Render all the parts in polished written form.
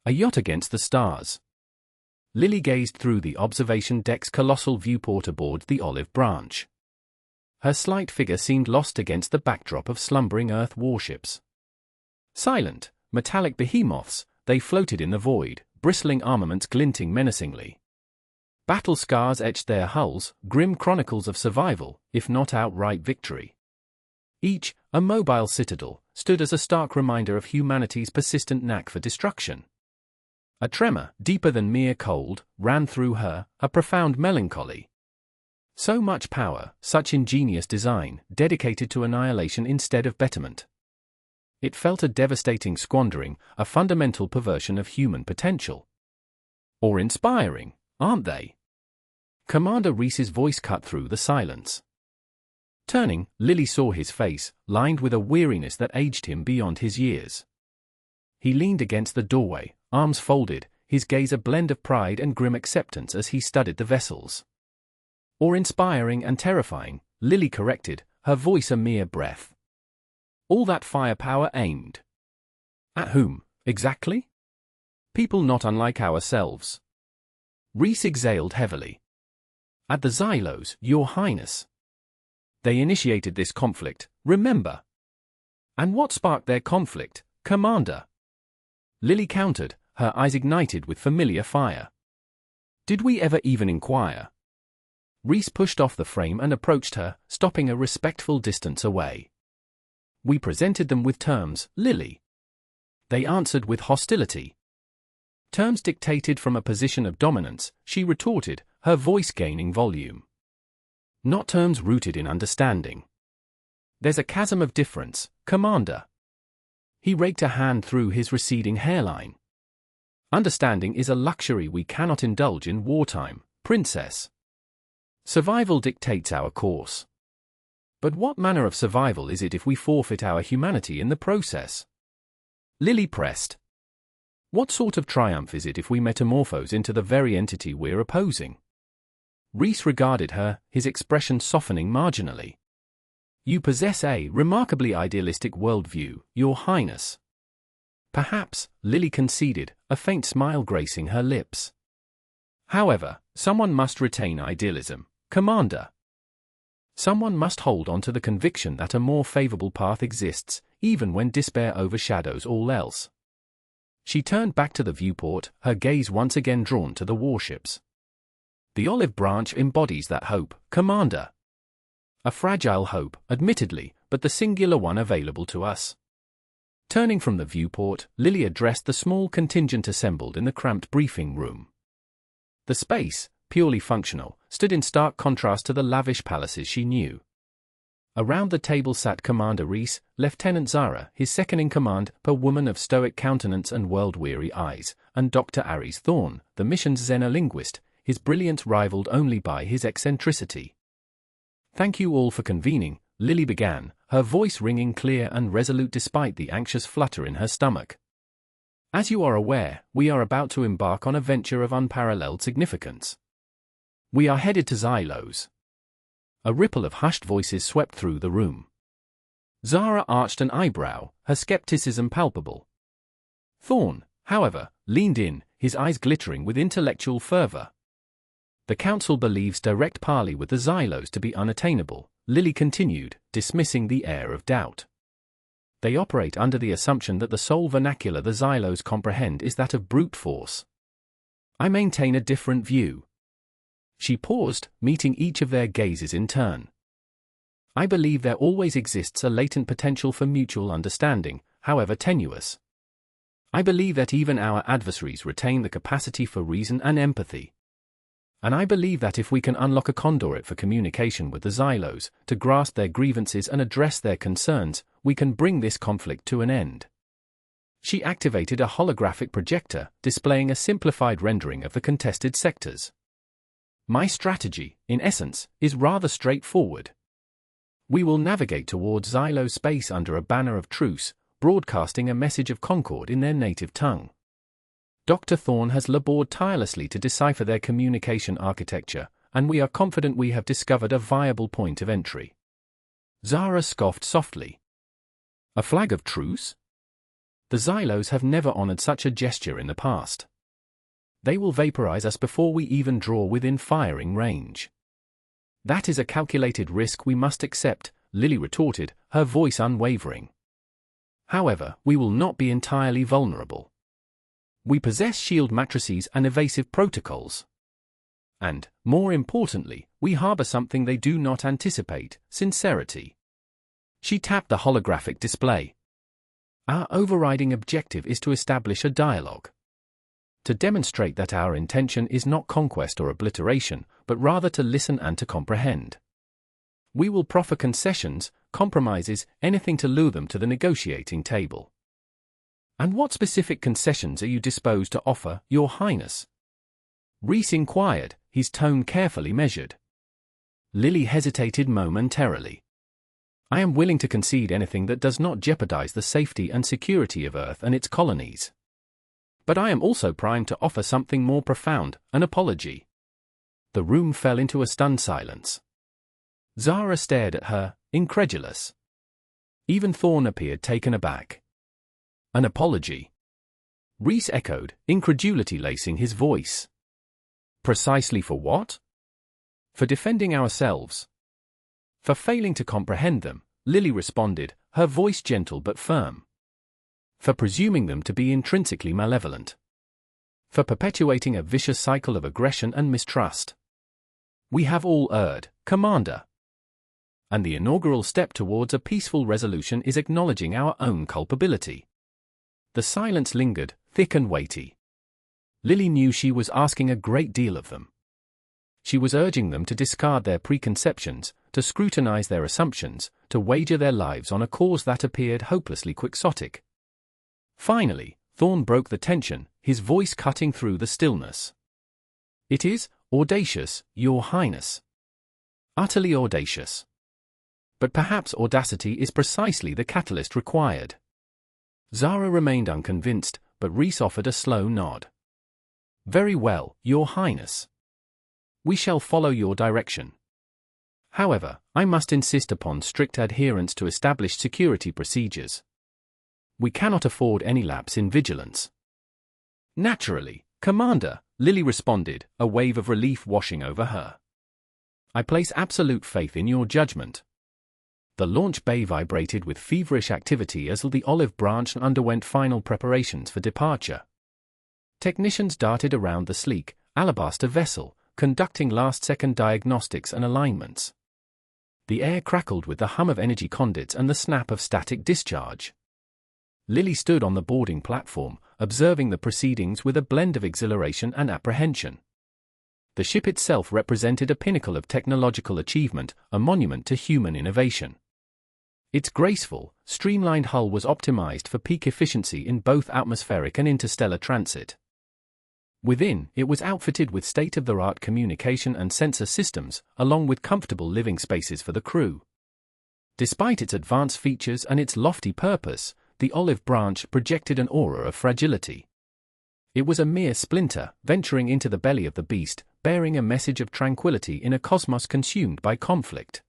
A yacht against the stars. Lily gazed through the observation deck's colossal viewport aboard the Olive Branch. Her slight figure seemed lost against the backdrop of slumbering Earth warships. Silent, metallic behemoths, they floated in the void, bristling armaments glinting menacingly. Battle scars etched their hulls, grim chronicles of survival, if not outright victory. Each, a mobile citadel, stood as a stark reminder of humanity's persistent knack for destruction. A tremor, deeper than mere cold, ran through her, a profound melancholy. So much power, such ingenious design, dedicated to annihilation instead of betterment. It felt a devastating squandering, a fundamental perversion of human potential. Or inspiring, aren't they? Commander Reese's voice cut through the silence. Turning, Lily saw his face, lined with a weariness that aged him beyond his years. He leaned against the doorway, arms folded, his gaze a blend of pride and grim acceptance as he studied the vessels. Or inspiring and terrifying, Lily corrected, her voice a mere breath. All that firepower aimed. At whom, exactly? People not unlike ourselves. Reese exhaled heavily. At the Xylos, Your Highness. They initiated this conflict, remember. And what sparked their conflict, Commander? Lily countered, her eyes ignited with familiar fire. Did we ever even inquire? Reese pushed off the frame and approached her, stopping a respectful distance away. We presented them with terms, Lily. They answered with hostility. Terms dictated from a position of dominance, she retorted, her voice gaining volume. Not terms rooted in understanding. There's a chasm of difference, Commander. He raked a hand through his receding hairline. Understanding is a luxury we cannot indulge in wartime, Princess. Survival dictates our course. But what manner of survival is it if we forfeit our humanity in the process? Lily pressed. What sort of triumph is it if we metamorphose into the very entity we're opposing? Reese regarded her, his expression softening marginally. You possess a remarkably idealistic worldview, Your Highness. Perhaps, Lily conceded, a faint smile gracing her lips. However, someone must retain idealism, Commander. Someone must hold on to the conviction that a more favorable path exists, even when despair overshadows all else. She turned back to the viewport, her gaze once again drawn to the warships. The Olive Branch embodies that hope, Commander. A fragile hope, admittedly, but the singular one available to us. Turning from the viewport, Lily addressed the small contingent assembled in the cramped briefing room. The space, purely functional, stood in stark contrast to the lavish palaces she knew. Around the table sat Commander Reese, Lieutenant Zara, his second-in-command, a woman of stoic countenance and world-weary eyes, and Dr. Aries Thorne, the mission's xenolinguist, his brilliance rivaled only by his eccentricity. Thank you all for convening, Lily began, her voice ringing clear and resolute despite the anxious flutter in her stomach. As you are aware, we are about to embark on a venture of unparalleled significance. We are headed to Xylos. A ripple of hushed voices swept through the room. Zara arched an eyebrow, her skepticism palpable. Thorne, however, leaned in, his eyes glittering with intellectual fervor. The Council believes direct parley with the Xylos to be unattainable, Lily continued, dismissing the air of doubt. They operate under the assumption that the sole vernacular the Xylos comprehend is that of brute force. I maintain a different view. She paused, meeting each of their gazes in turn. I believe there always exists a latent potential for mutual understanding, however tenuous. I believe that even our adversaries retain the capacity for reason and empathy. And I believe that if we can unlock a conduit for communication with the Xylos, to grasp their grievances and address their concerns, we can bring this conflict to an end. She activated a holographic projector, displaying a simplified rendering of the contested sectors. My strategy, in essence, is rather straightforward. We will navigate towards Xylos space under a banner of truce, broadcasting a message of concord in their native tongue. Dr. Thorne has labored tirelessly to decipher their communication architecture, and we are confident we have discovered a viable point of entry. Zara scoffed softly. A flag of truce? The Xylos have never honored such a gesture in the past. They will vaporize us before we even draw within firing range. That is a calculated risk we must accept, Lily retorted, her voice unwavering. However, we will not be entirely vulnerable. We possess shield matrices and evasive protocols. And, more importantly, we harbor something they do not anticipate: sincerity. She tapped the holographic display. Our overriding objective is to establish a dialogue. To demonstrate that our intention is not conquest or obliteration, but rather to listen and to comprehend. We will proffer concessions, compromises, anything to lure them to the negotiating table. And what specific concessions are you disposed to offer, Your Highness? Rhys inquired, his tone carefully measured. Lily hesitated momentarily. I am willing to concede anything that does not jeopardize the safety and security of Earth and its colonies. But I am also primed to offer something more profound, an apology. The room fell into a stunned silence. Zara stared at her, incredulous. Even Thorn appeared taken aback. An apology? Rhys echoed, incredulity lacing his voice. Precisely for what? For defending ourselves. For failing to comprehend them, Lily responded, her voice gentle but firm. For presuming them to be intrinsically malevolent. For perpetuating a vicious cycle of aggression and mistrust. We have all erred, Commander. And the inaugural step towards a peaceful resolution is acknowledging our own culpability. The silence lingered, thick and weighty. Lily knew she was asking a great deal of them. She was urging them to discard their preconceptions, to scrutinize their assumptions, to wager their lives on a cause that appeared hopelessly quixotic. Finally, Thorn broke the tension, his voice cutting through the stillness. It is audacious, Your Highness. Utterly audacious. But perhaps audacity is precisely the catalyst required. Zara remained unconvinced, but Rhys offered a slow nod. Very well, Your Highness. We shall follow your direction. However, I must insist upon strict adherence to established security procedures. We cannot afford any lapse in vigilance. Naturally, Commander, Lily responded, a wave of relief washing over her. I place absolute faith in your judgment. The launch bay vibrated with feverish activity as the Olive Branch underwent final preparations for departure. Technicians darted around the sleek, alabaster vessel, conducting last-second diagnostics and alignments. The air crackled with the hum of energy conduits and the snap of static discharge. Lily stood on the boarding platform, observing the proceedings with a blend of exhilaration and apprehension. The ship itself represented a pinnacle of technological achievement, a monument to human innovation. Its graceful, streamlined hull was optimized for peak efficiency in both atmospheric and interstellar transit. Within, it was outfitted with state-of-the-art communication and sensor systems, along with comfortable living spaces for the crew. Despite its advanced features and its lofty purpose, the Olive Branch projected an aura of fragility. It was a mere splinter, venturing into the belly of the beast, bearing a message of tranquility in a cosmos consumed by conflict.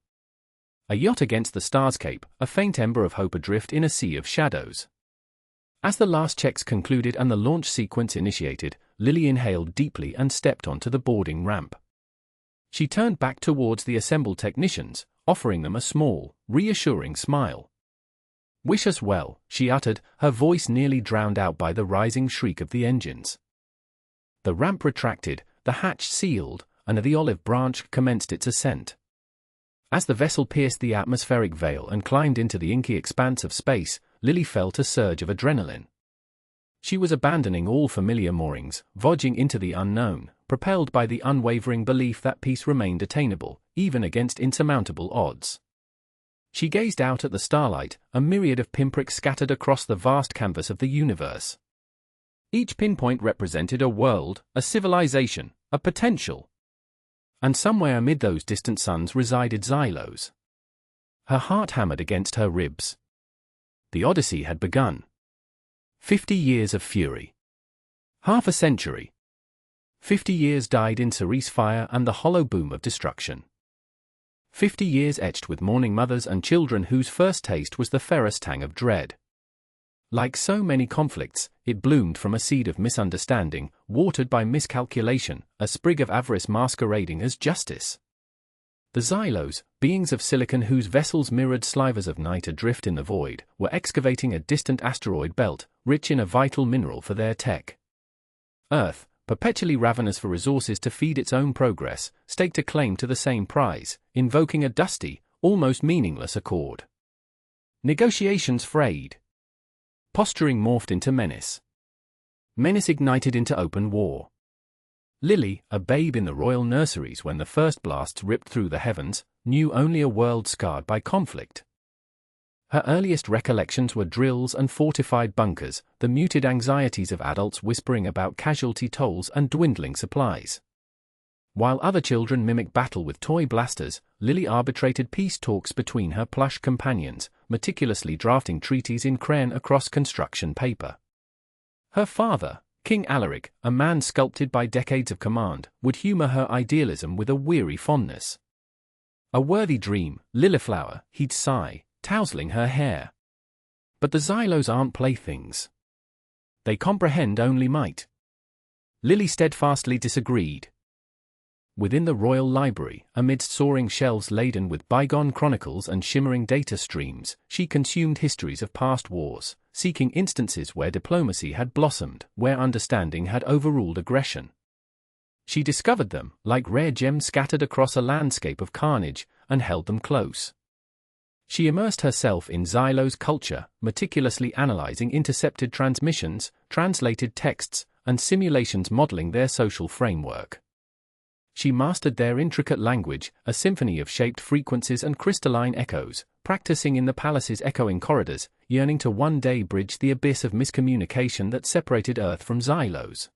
A yacht against the starscape, a faint ember of hope adrift in a sea of shadows. As the last checks concluded and the launch sequence initiated, Lily inhaled deeply and stepped onto the boarding ramp. She turned back towards the assembled technicians, offering them a small, reassuring smile. "Wish us well," she uttered, her voice nearly drowned out by the rising shriek of the engines. The ramp retracted, the hatch sealed, and the Olive Branch commenced its ascent. As the vessel pierced the atmospheric veil and climbed into the inky expanse of space, Lily felt a surge of adrenaline. She was abandoning all familiar moorings, voyaging into the unknown, propelled by the unwavering belief that peace remained attainable, even against insurmountable odds. She gazed out at the starlight, a myriad of pinpricks scattered across the vast canvas of the universe. Each pinpoint represented a world, a civilization, a potential. And somewhere amid those distant suns resided Xylos. Her heart hammered against her ribs. The Odyssey had begun. 50 years of fury. Half a century. 50 years died in cerise fire and the hollow boom of destruction. 50 years etched with mourning mothers and children whose first taste was the ferrous tang of dread. Like so many conflicts, it bloomed from a seed of misunderstanding, watered by miscalculation, a sprig of avarice masquerading as justice. The Xylos, beings of silicon whose vessels mirrored slivers of night adrift in the void, were excavating a distant asteroid belt, rich in a vital mineral for their tech. Earth, perpetually ravenous for resources to feed its own progress, staked a claim to the same prize, invoking a dusty, almost meaningless accord. Negotiations frayed. Posturing morphed into menace. Menace ignited into open war. Lily, a babe in the royal nurseries when the first blasts ripped through the heavens, knew only a world scarred by conflict. Her earliest recollections were drills and fortified bunkers, the muted anxieties of adults whispering about casualty tolls and dwindling supplies. While other children mimicked battle with toy blasters, Lily arbitrated peace talks between her plush companions, meticulously drafting treaties in crayon across construction paper. Her father, King Alaric, a man sculpted by decades of command, would humor her idealism with a weary fondness. A worthy dream, Liliflower, he'd sigh, tousling her hair. But the Xylos aren't playthings. They comprehend only might. Lily steadfastly disagreed. Within the royal library, amidst soaring shelves laden with bygone chronicles and shimmering data streams, she consumed histories of past wars, seeking instances where diplomacy had blossomed, where understanding had overruled aggression. She discovered them, like rare gems scattered across a landscape of carnage, and held them close. She immersed herself in Xylos culture, meticulously analyzing intercepted transmissions, translated texts, and simulations modeling their social framework. She mastered their intricate language, a symphony of shaped frequencies and crystalline echoes, practicing in the palace's echoing corridors, yearning to one day bridge the abyss of miscommunication that separated Earth from Xylos.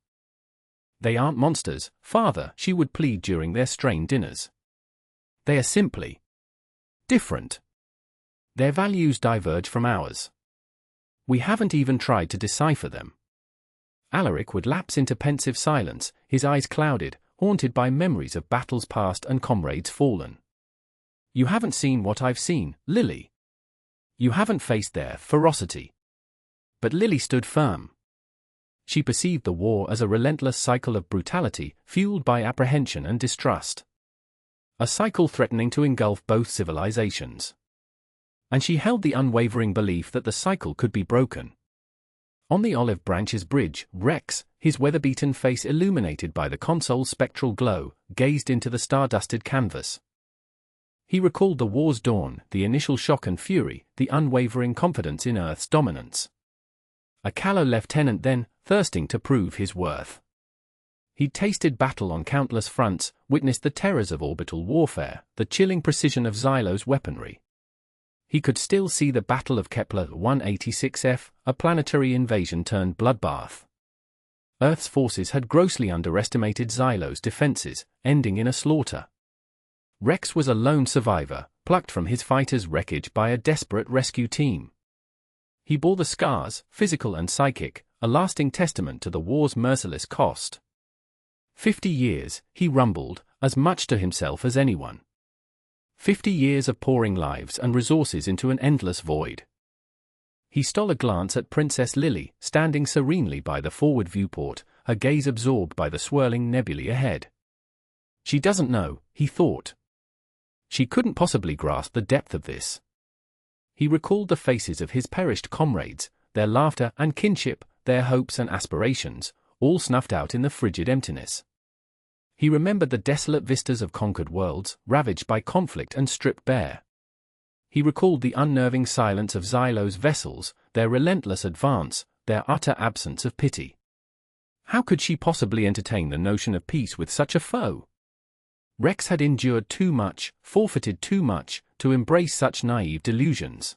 They aren't monsters, father, she would plead during their strained dinners. They are simply different. Their values diverge from ours. We haven't even tried to decipher them. Alaric would lapse into pensive silence, his eyes clouded, haunted by memories of battles past and comrades fallen. You haven't seen what I've seen, Lily. You haven't faced their ferocity. But Lily stood firm. She perceived the war as a relentless cycle of brutality, fueled by apprehension and distrust. A cycle threatening to engulf both civilizations. And she held the unwavering belief that the cycle could be broken. On the olive branch's bridge, Rex, his weather-beaten face illuminated by the console's spectral glow, gazed into the star-dusted canvas. He recalled the war's dawn, the initial shock and fury, the unwavering confidence in Earth's dominance. A callow lieutenant then, thirsting to prove his worth. He'd tasted battle on countless fronts, witnessed the terrors of orbital warfare, the chilling precision of Xylos weaponry. He could still see the Battle of Kepler 186f, a planetary invasion turned bloodbath. Earth's forces had grossly underestimated Xylos' defenses, ending in a slaughter. Rex was a lone survivor, plucked from his fighter's wreckage by a desperate rescue team. He bore the scars, physical and psychic, a lasting testament to the war's merciless cost. 50 years, he rumbled, as much to himself as anyone. 50 years of pouring lives and resources into an endless void. He stole a glance at Princess Lily, standing serenely by the forward viewport, her gaze absorbed by the swirling nebulae ahead. She doesn't know, he thought. She couldn't possibly grasp the depth of this. He recalled the faces of his perished comrades, their laughter and kinship, their hopes and aspirations, all snuffed out in the frigid emptiness. He remembered the desolate vistas of conquered worlds, ravaged by conflict and stripped bare. He recalled the unnerving silence of Xylos' vessels, their relentless advance, their utter absence of pity. How could she possibly entertain the notion of peace with such a foe? Rex had endured too much, forfeited too much, to embrace such naive delusions.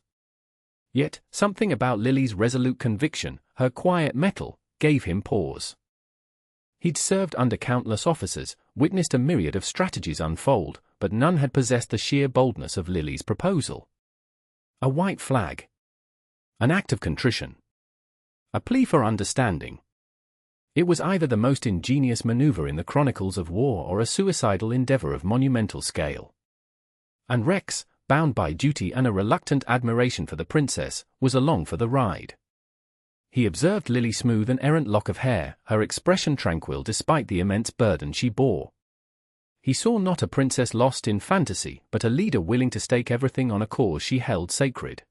Yet, something about Lily's resolute conviction, her quiet mettle, gave him pause. He'd served under countless officers, witnessed a myriad of strategies unfold, but none had possessed the sheer boldness of Lily's proposal. A white flag. An act of contrition. A plea for understanding. It was either the most ingenious maneuver in the chronicles of war or a suicidal endeavor of monumental scale. And Rex, bound by duty and a reluctant admiration for the princess, was along for the ride. He observed Lily's smooth and errant lock of hair, her expression tranquil despite the immense burden she bore. He saw not a princess lost in fantasy, but a leader willing to stake everything on a cause she held sacred.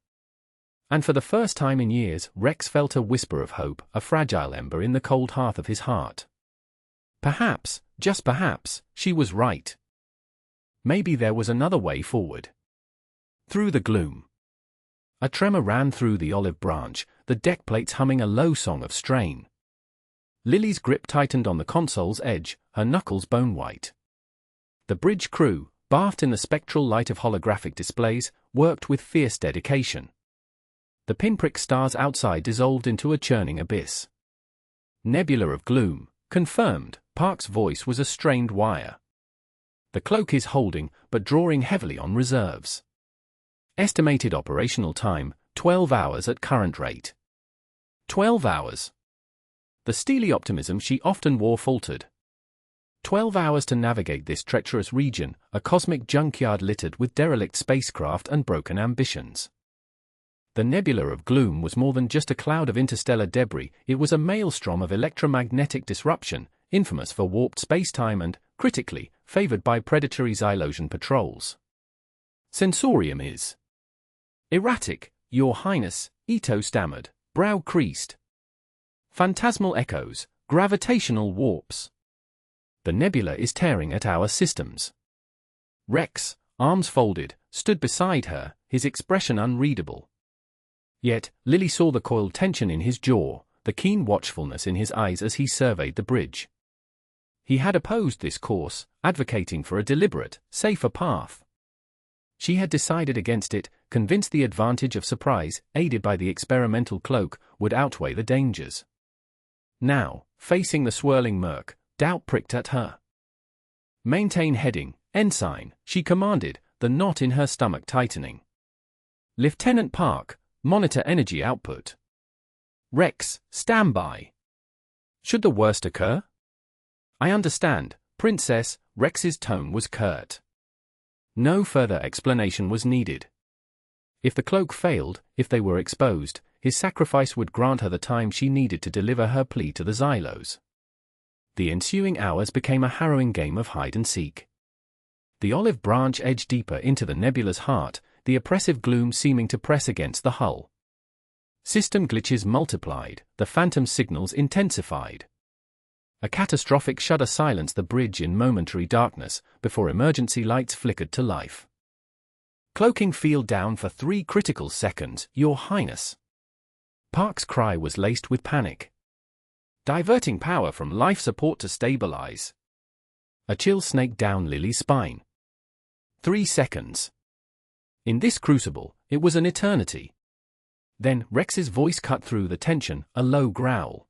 And for the first time in years, Rex felt a whisper of hope, a fragile ember in the cold hearth of his heart. Perhaps, just perhaps, she was right. Maybe there was another way forward. Through the gloom. A tremor ran through the olive branch, the deck plates humming a low song of strain. Lily's grip tightened on the console's edge, her knuckles bone-white. The bridge crew, bathed in the spectral light of holographic displays, worked with fierce dedication. The pinprick stars outside dissolved into a churning abyss. Nebula of gloom, confirmed, Park's voice was a strained wire. The cloak is holding, but drawing heavily on reserves. Estimated operational time, 12 hours at current rate. 12 hours. The steely optimism she often wore faltered. 12 hours to navigate this treacherous region, a cosmic junkyard littered with derelict spacecraft and broken ambitions. The nebula of gloom was more than just a cloud of interstellar debris, it was a maelstrom of electromagnetic disruption, infamous for warped spacetime and, critically, favored by predatory Xylosian patrols. Sensorium is erratic, Your Highness, Ito stammered, brow creased. Phantasmal echoes, gravitational warps. The nebula is tearing at our systems. Rex, arms folded, stood beside her, his expression unreadable. Yet, Lily saw the coiled tension in his jaw, the keen watchfulness in his eyes as he surveyed the bridge. He had opposed this course, advocating for a deliberate, safer path. She had decided against it, convinced the advantage of surprise, aided by the experimental cloak, would outweigh the dangers. Now, facing the swirling murk, doubt pricked at her. Maintain heading, ensign, she commanded, the knot in her stomach tightening. Lieutenant Park, monitor energy output. Rex, stand by. Should the worst occur? I understand, Princess, Rex's tone was curt. No further explanation was needed. If the cloak failed, if they were exposed, his sacrifice would grant her the time she needed to deliver her plea to the Xylos. The ensuing hours became a harrowing game of hide-and-seek. The olive branch edged deeper into the nebula's heart, the oppressive gloom seeming to press against the hull. System glitches multiplied, the phantom signals intensified. A catastrophic shudder silenced the bridge in momentary darkness, before emergency lights flickered to life. Cloaking field down for 3 critical seconds, Your Highness. Park's cry was laced with panic. Diverting power from life support to stabilize. A chill snaked down Lily's spine. 3 seconds. In this crucible, it was an eternity. Then, Rex's voice cut through the tension, a low growl.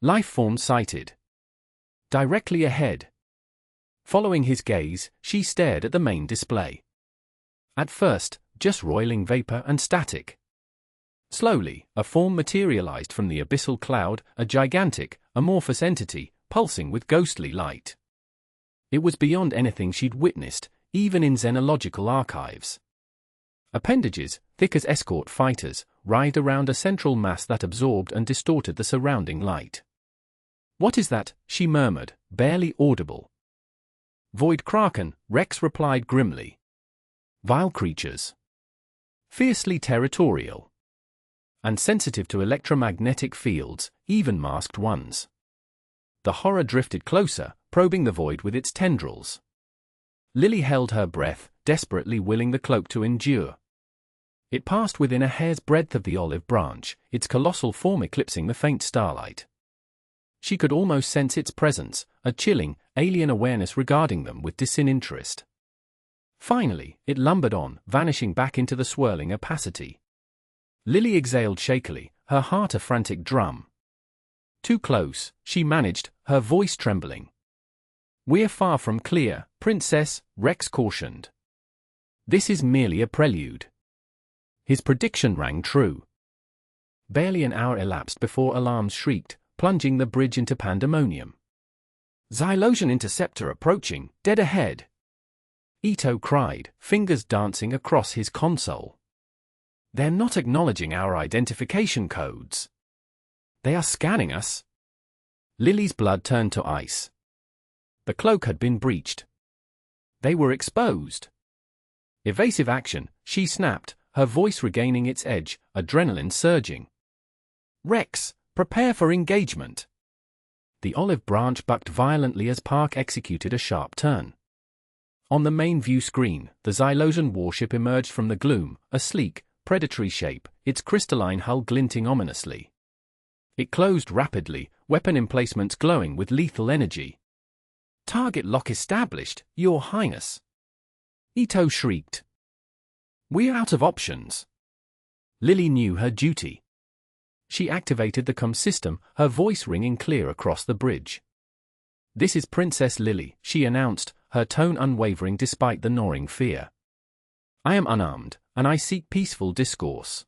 Life form sighted. Directly ahead. Following his gaze, she stared at the main display. At first, just roiling vapor and static. Slowly, a form materialized from the abyssal cloud, a gigantic, amorphous entity, pulsing with ghostly light. It was beyond anything she'd witnessed, even in xenological archives. Appendages, thick as escort fighters, writhed around a central mass that absorbed and distorted the surrounding light. What is that? She murmured, barely audible. Void Kraken, Rex replied grimly. Vile creatures. Fiercely territorial. And sensitive to electromagnetic fields, even masked ones. The horror drifted closer, probing the void with its tendrils. Lily held her breath, desperately willing the cloak to endure. It passed within a hair's breadth of the olive branch, its colossal form eclipsing the faint starlight. She could almost sense its presence, a chilling, alien awareness regarding them with disinterest. Finally, it lumbered on, vanishing back into the swirling opacity. Lily exhaled shakily, her heart a frantic drum. Too close, she managed, her voice trembling. We're far from clear, Princess, Rex cautioned. This is merely a prelude. His prediction rang true. Barely an hour elapsed before alarms shrieked, plunging the bridge into pandemonium. Xylosian interceptor approaching, dead ahead. Ito cried, fingers dancing across his console. They're not acknowledging our identification codes. They are scanning us. Lily's blood turned to ice. The cloak had been breached. They were exposed. Evasive action, she snapped, her voice regaining its edge, adrenaline surging. Rex, prepare for engagement. The olive branch bucked violently as Park executed a sharp turn. On the main view screen, the Xylosian warship emerged from the gloom, a sleek, predatory shape, its crystalline hull glinting ominously. It closed rapidly, weapon emplacements glowing with lethal energy. Target lock established, Your Highness. Ito shrieked. We're out of options. Lily knew her duty. She activated the comm system, her voice ringing clear across the bridge. This is Princess Lily, she announced, her tone unwavering despite the gnawing fear. I am unarmed, and I seek peaceful discourse.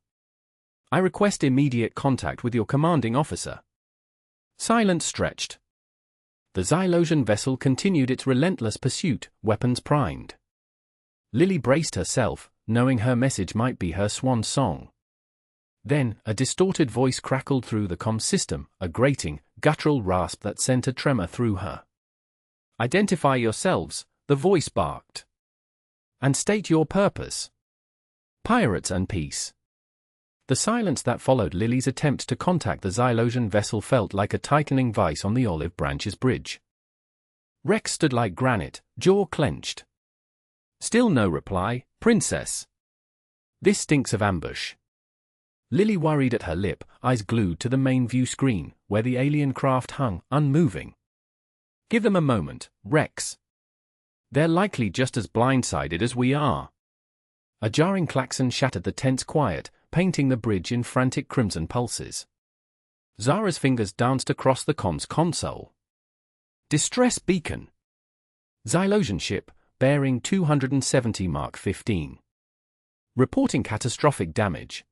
I request immediate contact with your commanding officer. Silence stretched. The Xylosian vessel continued its relentless pursuit, weapons primed. Lily braced herself, knowing her message might be her swan song. Then, a distorted voice crackled through the comm system, a grating, guttural rasp that sent a tremor through her. Identify yourselves, the voice barked. And state your purpose. Pirates and peace. The silence that followed Lily's attempt to contact the Xylosian vessel felt like a tightening vice on the olive branch's bridge. Rex stood like granite, jaw clenched. Still no reply, Princess. This stinks of ambush. Lily worried at her lip, eyes glued to the main view screen, where the alien craft hung, unmoving. Give them a moment, Rex. They're likely just as blindsided as we are. A jarring klaxon shattered the tense quiet, painting the bridge in frantic crimson pulses. Zara's fingers danced across the comms console. Distress beacon. Xylosian ship, bearing 270 Mark 15. Reporting catastrophic damage.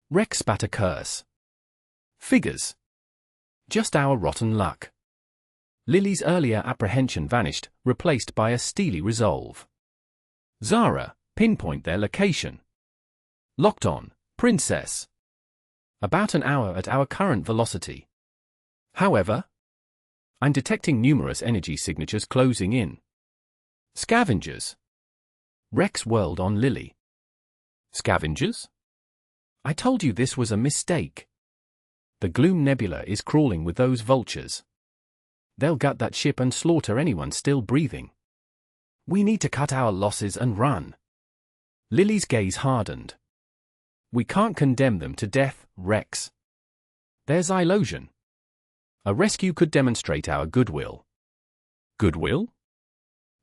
Rex spat a curse. Figures. Just our rotten luck. Lily's earlier apprehension vanished, replaced by a steely resolve. Zara, pinpoint their location. Locked on, Princess. About an hour at our current velocity. However, I'm detecting numerous energy signatures closing in. Scavengers. Rex whirled on Lily. Scavengers? I told you this was a mistake. The Gloom Nebula is crawling with those vultures. They'll gut that ship and slaughter anyone still breathing. We need to cut our losses and run. Lily's gaze hardened. We can't condemn them to death, Rex. They're Xylosian. A rescue could demonstrate our goodwill. Goodwill?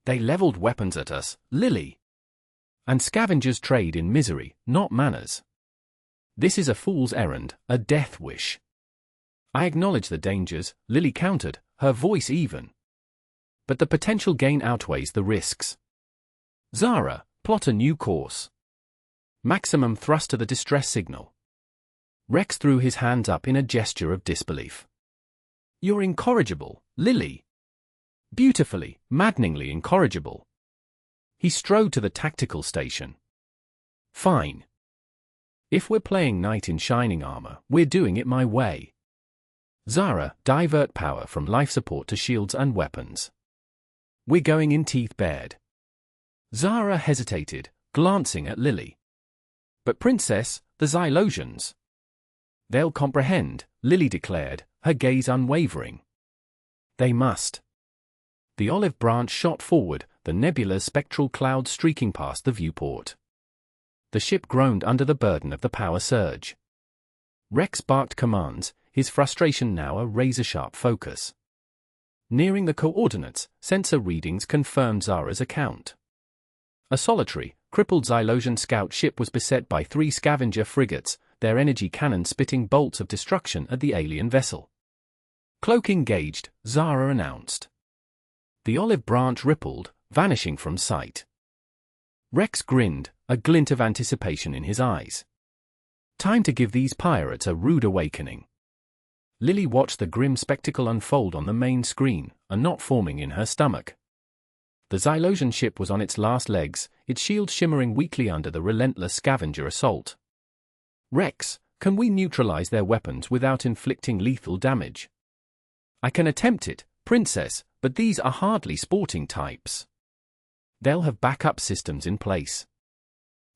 They leveled weapons at us, Lily. And scavengers trade in misery, not manners. This is a fool's errand, a death wish. I acknowledge the dangers, Lily countered, her voice even. But the potential gain outweighs the risks. Zara, plot a new course. Maximum thrust to the distress signal. Rex threw his hands up in a gesture of disbelief. You're incorrigible, Lily. Beautifully, maddeningly incorrigible. He strode to the tactical station. Fine. If we're playing knight in shining armor, we're doing it my way. Zara, divert power from life support to shields and weapons. We're going in teeth bared. Zara hesitated, glancing at Lily. But Princess, the Xylosians. They'll comprehend, Lily declared, her gaze unwavering. They must. The olive branch shot forward, the nebula's spectral cloud streaking past the viewport. The ship groaned under the burden of the power surge. Rex barked commands, his frustration now a razor-sharp focus. Nearing the coordinates, sensor readings confirmed Zara's account. A solitary, crippled Xylosian scout ship was beset by 3 scavenger frigates, their energy cannons spitting bolts of destruction at the alien vessel. Cloak engaged, Zara announced. The olive branch rippled, vanishing from sight. Rex grinned, a glint of anticipation in his eyes. Time to give these pirates a rude awakening. Lily watched the grim spectacle unfold on the main screen, a knot forming in her stomach. The Xylosian ship was on its last legs, its shield shimmering weakly under the relentless scavenger assault. Rex, Can we neutralize their weapons without inflicting lethal damage? I can attempt it, Princess, but these are hardly sporting types. They'll have backup systems in place.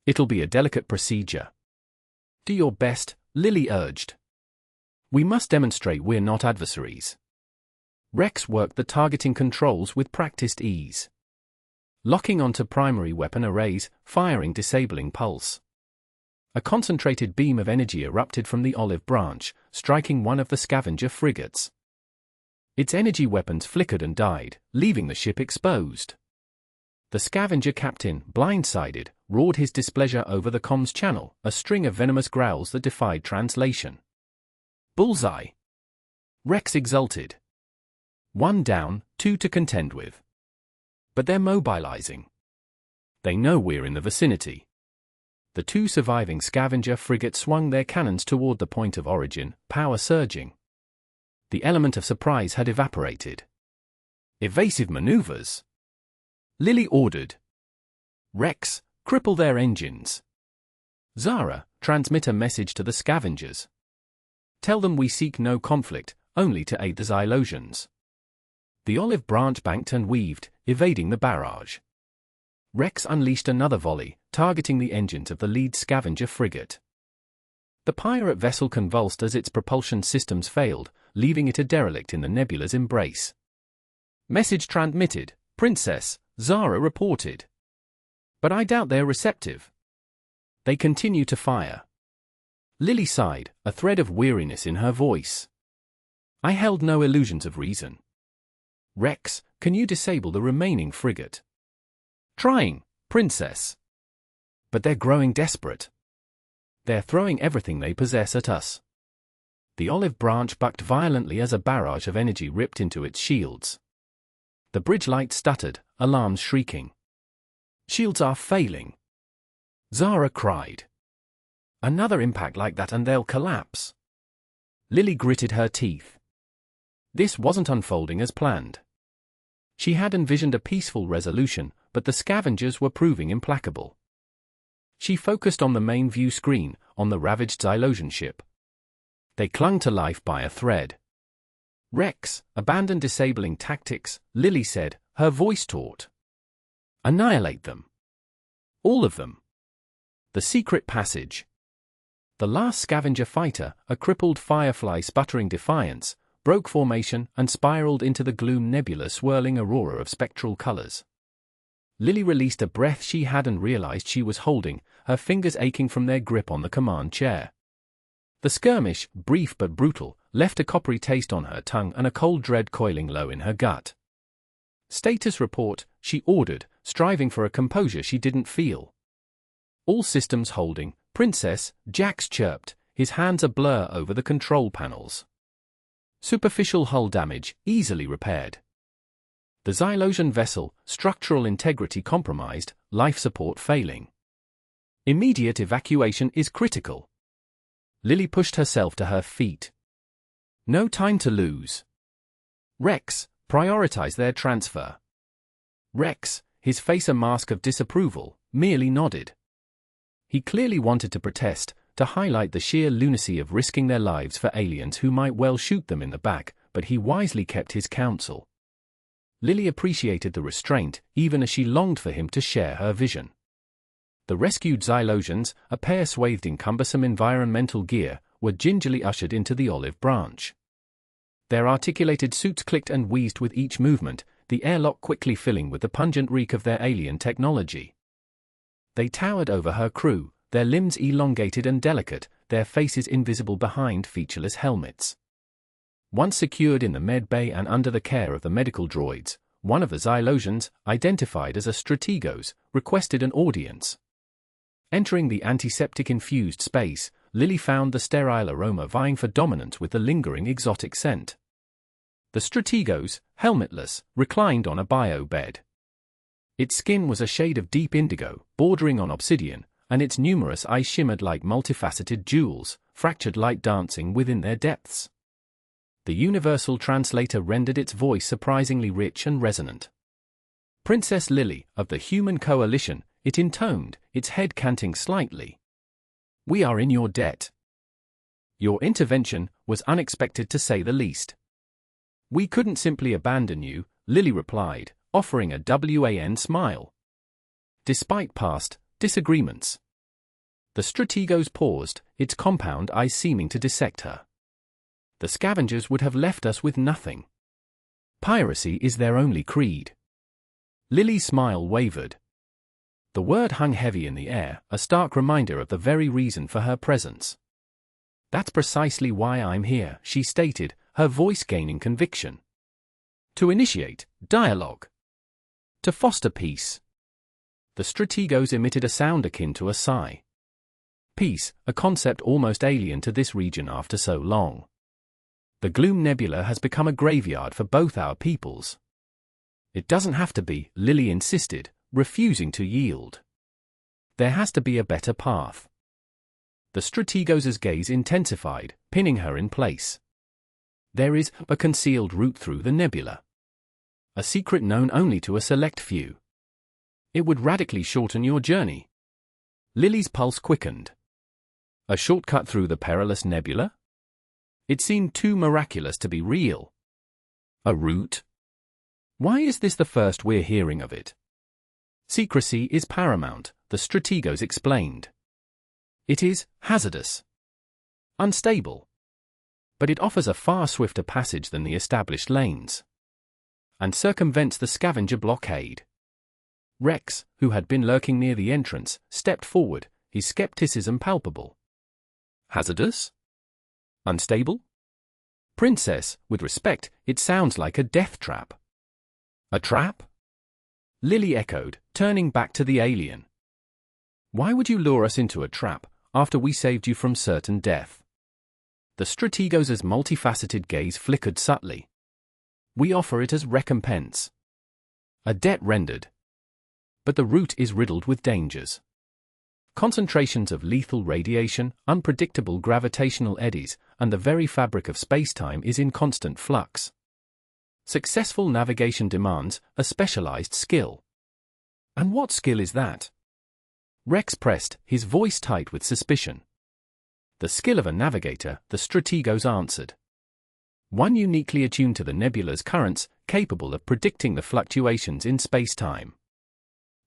It'll be a delicate procedure. Do your best, Lily urged. We must demonstrate we're not adversaries. Rex worked the targeting controls with practiced ease. Locking onto primary weapon arrays, firing disabling pulse. A concentrated beam of energy erupted from the olive branch, striking one of the scavenger frigates. Its energy weapons flickered and died, leaving the ship exposed. The scavenger captain, blindsided, roared his displeasure over the comms channel, a string of venomous growls that defied translation. Bullseye! Rex exulted. 1 down, 2 to contend with. But they're mobilizing. They know we're in the vicinity. The 2 surviving scavenger frigates swung their cannons toward the point of origin, power surging. The element of surprise had evaporated. Evasive maneuvers! Lily ordered. Rex, cripple their engines. Zara, transmit a message to the scavengers. Tell them we seek no conflict, only to aid the Xylosians. The olive branch banked and weaved, evading the barrage. Rex unleashed another volley, targeting the engines of the lead scavenger frigate. The pirate vessel convulsed as its propulsion systems failed, leaving it a derelict in the nebula's embrace. Message transmitted, Princess, Zara reported. But I doubt they're receptive. They continue to fire. Lily sighed, a thread of weariness in her voice. I held no illusions of reason. Rex, can you disable the remaining frigate? Trying, Princess. But they're growing desperate. They're throwing everything they possess at us. The olive branch bucked violently as a barrage of energy ripped into its shields. The bridge light stuttered, alarms shrieking. Shields are failing. Zara cried. Another impact like that and they'll collapse. Lily gritted her teeth. This wasn't unfolding as planned. She had envisioned a peaceful resolution, but the scavengers were proving implacable. She focused on the main view screen, on the ravaged Xylosian ship. They clung to life by a thread. Rex, abandon disabling tactics, Lily said, her voice taut. Annihilate them. All of them. The secret passage. The last scavenger fighter, a crippled firefly sputtering defiance, broke formation and spiraled into the gloom nebula swirling aurora of spectral colors. Lily released a breath she hadn't realized she was holding, her fingers aching from their grip on the command chair. The skirmish, brief but brutal, left a coppery taste on her tongue and a cold dread coiling low in her gut. Status report, she ordered, striving for a composure she didn't feel. All systems holding, Princess, Jax chirped, his hands a blur over the control panels. Superficial hull damage, easily repaired. The Xylosian vessel, structural integrity compromised, life support failing. Immediate evacuation is critical. Lily pushed herself to her feet. No time to lose. Rex, prioritize their transfer. Rex, his face a mask of disapproval, merely nodded. He clearly wanted to protest, to highlight the sheer lunacy of risking their lives for aliens who might well shoot them in the back, but he wisely kept his counsel. Lily appreciated the restraint, even as she longed for him to share her vision. The rescued Xylosians, a pair swathed in cumbersome environmental gear, were gingerly ushered into the olive branch. Their articulated suits clicked and wheezed with each movement, the airlock quickly filling with the pungent reek of their alien technology. They towered over her crew, their limbs elongated and delicate, their faces invisible behind featureless helmets. Once secured in the med bay and under the care of the medical droids, one of the Xylosians, identified as a Strategos, requested an audience. Entering the antiseptic-infused space, Lily found the sterile aroma vying for dominance with the lingering exotic scent. The Strategos, helmetless, reclined on a bio bed. Its skin was a shade of deep indigo, bordering on obsidian, and its numerous eyes shimmered like multifaceted jewels, fractured light dancing within their depths. The universal translator rendered its voice surprisingly rich and resonant. Princess Lily, of the Human Coalition, it intoned, its head canting slightly. We are in your debt. Your intervention was unexpected to say the least. We couldn't simply abandon you, Lily replied, offering a wan smile. Despite past disagreements. The Strategos paused, its compound eyes seeming to dissect her. The scavengers would have left us with nothing. Piracy is their only creed. Lily's smile wavered. The word hung heavy in the air, a stark reminder of the very reason for her presence. That's precisely why I'm here, she stated, her voice gaining conviction. To initiate dialogue. To foster peace. The Strategos emitted a sound akin to a sigh. Peace, a concept almost alien to this region after so long. The Gloom Nebula has become a graveyard for both our peoples. It doesn't have to be, Lily insisted, refusing to yield. There has to be a better path. The Strategos' gaze intensified, pinning her in place. There is a concealed route through the nebula. A secret known only to a select few. It would radically shorten your journey. Lily's pulse quickened. A shortcut through the perilous nebula? It seemed too miraculous to be real. A route? Why is this the first we're hearing of it? Secrecy is paramount, the Strategos explained. It is hazardous. Unstable. But it offers a far swifter passage than the established lanes. And circumvents the scavenger blockade. Rex, who had been lurking near the entrance, stepped forward, his skepticism palpable. Hazardous? Unstable? Princess, with respect, it sounds like a death trap. A trap? Lily echoed, turning back to the alien. Why would you lure us into a trap, after we saved you from certain death? The Strategos' multifaceted gaze flickered subtly. We offer it as recompense. A debt rendered. But the route is riddled with dangers. Concentrations of lethal radiation, unpredictable gravitational eddies, and the very fabric of spacetime is in constant flux. Successful navigation demands a specialized skill. And what skill is that? Rex pressed, his voice tight with suspicion. The skill of a navigator, the Strategos answered. One uniquely attuned to the nebula's currents, capable of predicting the fluctuations in spacetime.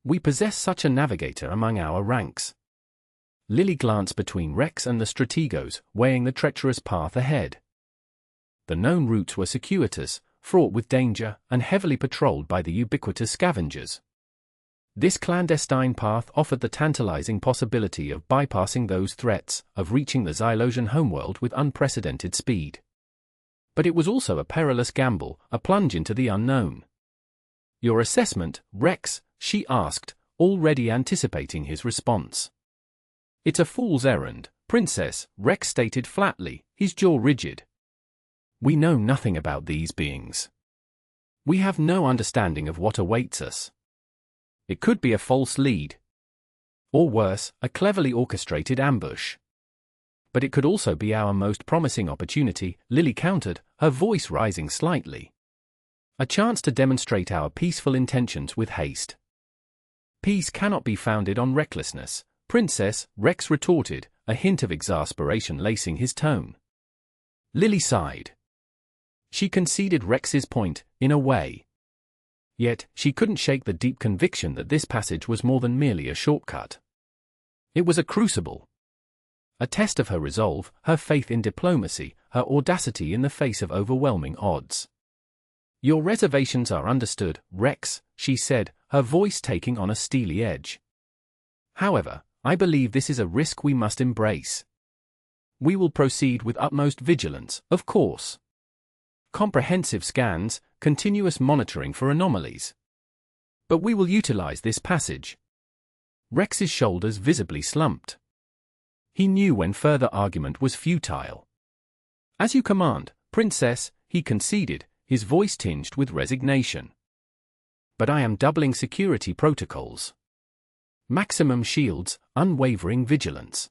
We possess such a navigator among our ranks. Lily glanced between Rex and the Strategos, weighing the treacherous path ahead. The known routes were circuitous, fraught with danger, and heavily patrolled by the ubiquitous scavengers. This clandestine path offered the tantalizing possibility of bypassing those threats, of reaching the Xylosian homeworld with unprecedented speed. But it was also a perilous gamble, a plunge into the unknown. Your assessment, Rex? She asked, already anticipating his response. It's a fool's errand, Princess, Rex stated flatly, his jaw rigid. We know nothing about these beings. We have no understanding of what awaits us. It could be a false lead. Or worse, a cleverly orchestrated ambush. But it could also be our most promising opportunity, Lily countered, her voice rising slightly. A chance to demonstrate our peaceful intentions with haste. Peace cannot be founded on recklessness, Princess, Rex retorted, a hint of exasperation lacing his tone. Lily sighed. She conceded Rex's point, in a way. Yet, she couldn't shake the deep conviction that this passage was more than merely a shortcut. It was a crucible. A test of her resolve, her faith in diplomacy, her audacity in the face of overwhelming odds. Your reservations are understood, Rex, she said, her voice taking on a steely edge. However, I believe this is a risk we must embrace. We will proceed with utmost vigilance, of course. Comprehensive scans, continuous monitoring for anomalies. But we will utilize this passage. Rex's shoulders visibly slumped. He knew when further argument was futile. As you command, Princess, he conceded, his voice tinged with resignation. But I am doubling security protocols. Maximum shields, unwavering vigilance.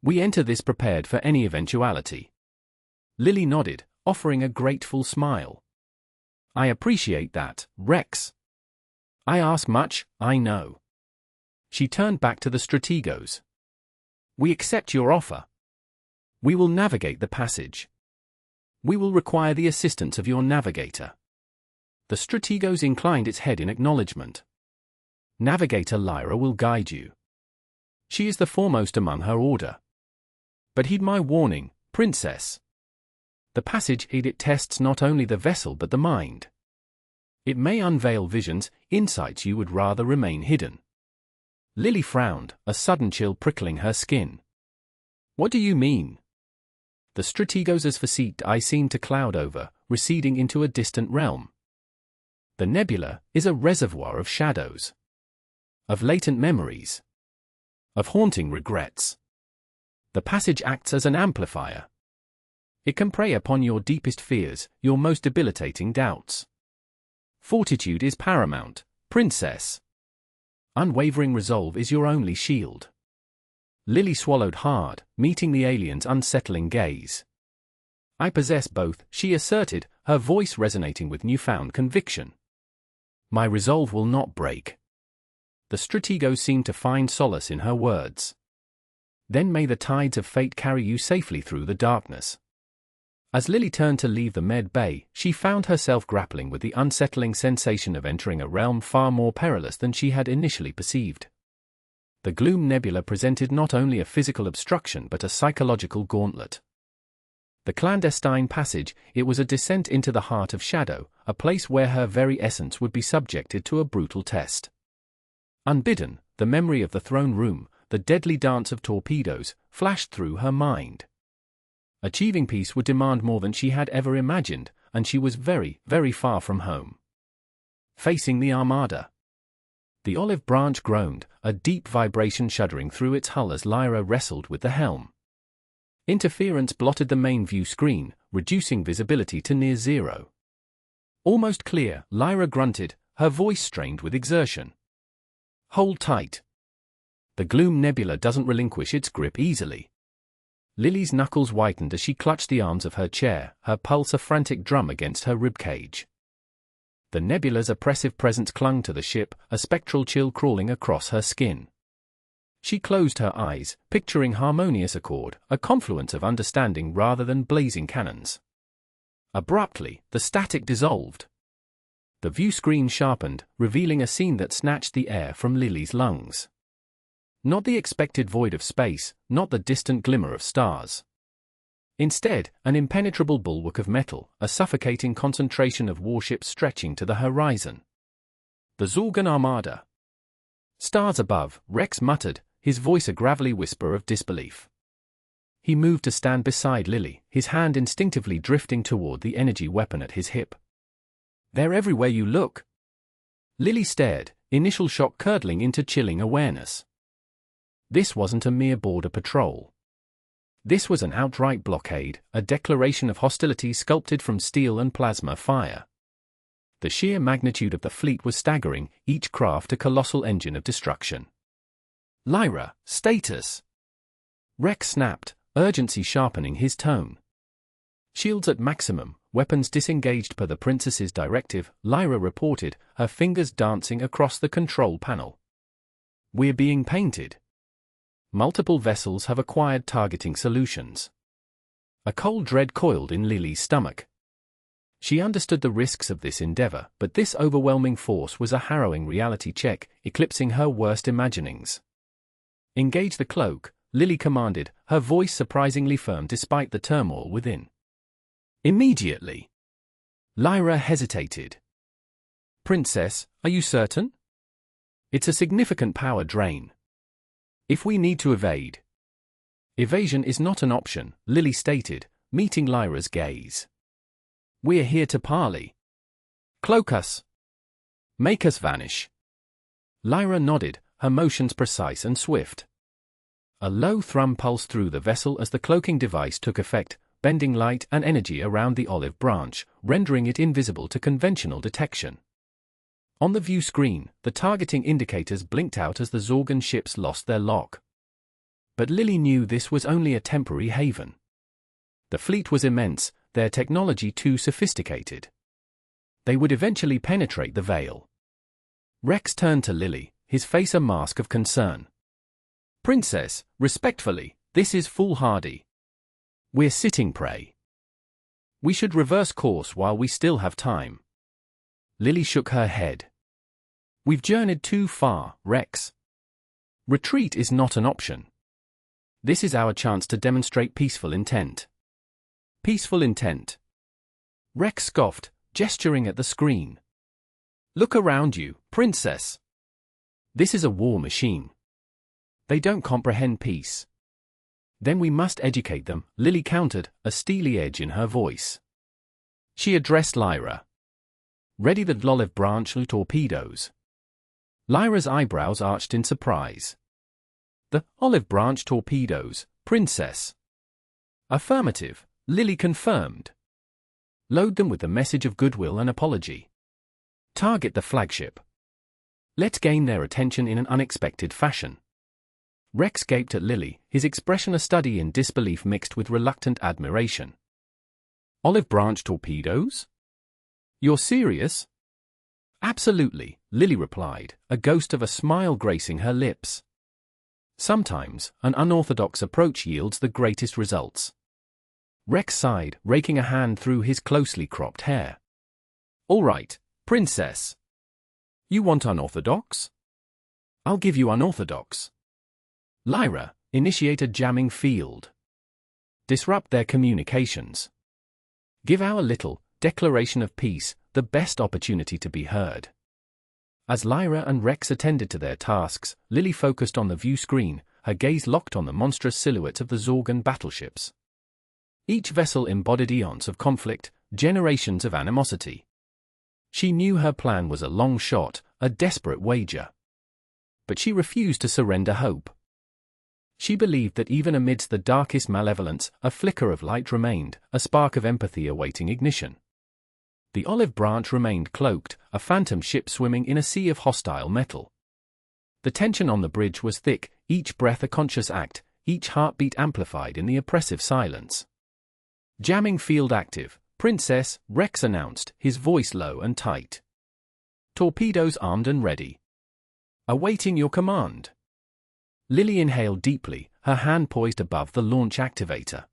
We enter this prepared for any eventuality. Lily nodded, offering a grateful smile. I appreciate that, Rex. I ask much, I know. She turned back to the Strategos. We accept your offer. We will navigate the passage. We will require the assistance of your navigator. The Strategos inclined its head in acknowledgement. Navigator Lyra will guide you. She is the foremost among her order. But heed my warning, Princess. The passage it tests not only the vessel but the mind. It may unveil visions, insights you would rather remain hidden. Lily frowned, a sudden chill prickling her skin. What do you mean? The Strategos' facete eye seemed to cloud over, receding into a distant realm. The nebula is a reservoir of shadows. Of latent memories. Of haunting regrets. The passage acts as an amplifier. It can prey upon your deepest fears, your most debilitating doubts. Fortitude is paramount, Princess. Unwavering resolve is your only shield. Lily swallowed hard, meeting the alien's unsettling gaze. I possess both, she asserted, her voice resonating with newfound conviction. My resolve will not break. The Strategos seemed to find solace in her words. Then may the tides of fate carry you safely through the darkness. As Lily turned to leave the med bay, she found herself grappling with the unsettling sensation of entering a realm far more perilous than she had initially perceived. The Gloom Nebula presented not only a physical obstruction but a psychological gauntlet. The clandestine passage, it was a descent into the heart of shadow, a place where her very essence would be subjected to a brutal test. Unbidden, the memory of the throne room, the deadly dance of torpedoes, flashed through her mind. Achieving peace would demand more than she had ever imagined, and she was very, very far from home. Facing the Armada. The olive branch groaned, a deep vibration shuddering through its hull as Lyra wrestled with the helm. Interference blotted the main view screen, reducing visibility to near zero. Almost clear, Lyra grunted, her voice strained with exertion. Hold tight. The Gloom Nebula doesn't relinquish its grip easily. Lily's knuckles whitened as she clutched the arms of her chair, her pulse a frantic drum against her ribcage. The nebula's oppressive presence clung to the ship, a spectral chill crawling across her skin. She closed her eyes, picturing harmonious accord, a confluence of understanding rather than blazing cannons. Abruptly, the static dissolved. The view screen sharpened, revealing a scene that snatched the air from Lily's lungs. Not the expected void of space, not the distant glimmer of stars. Instead, an impenetrable bulwark of metal, a suffocating concentration of warships stretching to the horizon. The Zorgon Armada. Stars above, Rex muttered, his voice a gravelly whisper of disbelief. He moved to stand beside Lily, his hand instinctively drifting toward the energy weapon at his hip. They're everywhere you look. Lily stared, initial shock curdling into chilling awareness. This wasn't a mere border patrol. This was an outright blockade, a declaration of hostility sculpted from steel and plasma fire. The sheer magnitude of the fleet was staggering, each craft a colossal engine of destruction. Lyra, status! Rex snapped, urgency sharpening his tone. Shields at maximum, weapons disengaged per the princess's directive, Lyra reported, her fingers dancing across the control panel. We're being painted. Multiple vessels have acquired targeting solutions. A cold dread coiled in Lily's stomach. She understood the risks of this endeavor, but this overwhelming force was a harrowing reality check, eclipsing her worst imaginings. Engage the cloak, Lily commanded, her voice surprisingly firm despite the turmoil within. Immediately. Lyra hesitated. Princess, are you certain? It's a significant power drain. If we need to evade. Evasion is not an option, Lily stated, meeting Lyra's gaze. We're here to parley. Cloak us. Make us vanish. Lyra nodded, her motions precise and swift. A low thrum pulsed through the vessel as the cloaking device took effect, bending light and energy around the olive branch, rendering it invisible to conventional detection. On the view screen, the targeting indicators blinked out as the Zorgon ships lost their lock. But Lily knew this was only a temporary haven. The fleet was immense, their technology too sophisticated. They would eventually penetrate the veil. Rex turned to Lily, his face a mask of concern. Princess, respectfully, this is foolhardy. We're sitting prey. We should reverse course while we still have time. Lily shook her head. We've journeyed too far, Rex. Retreat is not an option. This is our chance to demonstrate peaceful intent. Peaceful intent. Rex scoffed, gesturing at the screen. Look around you, princess. This is a war machine. They don't comprehend peace. Then we must educate them, Lily countered, a steely edge in her voice. She addressed Lyra. Ready the olive branch torpedoes. Lyra's eyebrows arched in surprise. The olive branch torpedoes, princess. Affirmative, Lily confirmed. Load them with the message of goodwill and apology. Target the flagship. Let's gain their attention in an unexpected fashion. Rex gaped at Lily, his expression a study in disbelief mixed with reluctant admiration. Olive branch torpedoes? You're serious? Absolutely, Lily replied, a ghost of a smile gracing her lips. Sometimes, an unorthodox approach yields the greatest results. Rex sighed, raking a hand through his closely cropped hair. All right, princess. You want unorthodox? I'll give you unorthodox. Lyra, initiate a jamming field. Disrupt their communications. Give our little declaration of peace the best opportunity to be heard. As Lyra and Rex attended to their tasks, Lily focused on the view screen, her gaze locked on the monstrous silhouettes of the Zorgan battleships. Each vessel embodied eons of conflict, generations of animosity. She knew her plan was a long shot, a desperate wager. But she refused to surrender hope. She believed that even amidst the darkest malevolence, a flicker of light remained, a spark of empathy awaiting ignition. The olive branch remained cloaked, a phantom ship swimming in a sea of hostile metal. The tension on the bridge was thick, each breath a conscious act, each heartbeat amplified in the oppressive silence. Jamming field active, Princess, Rex announced, his voice low and tight. Torpedoes armed and ready. Awaiting your command. Lily inhaled deeply, her hand poised above the launch activator.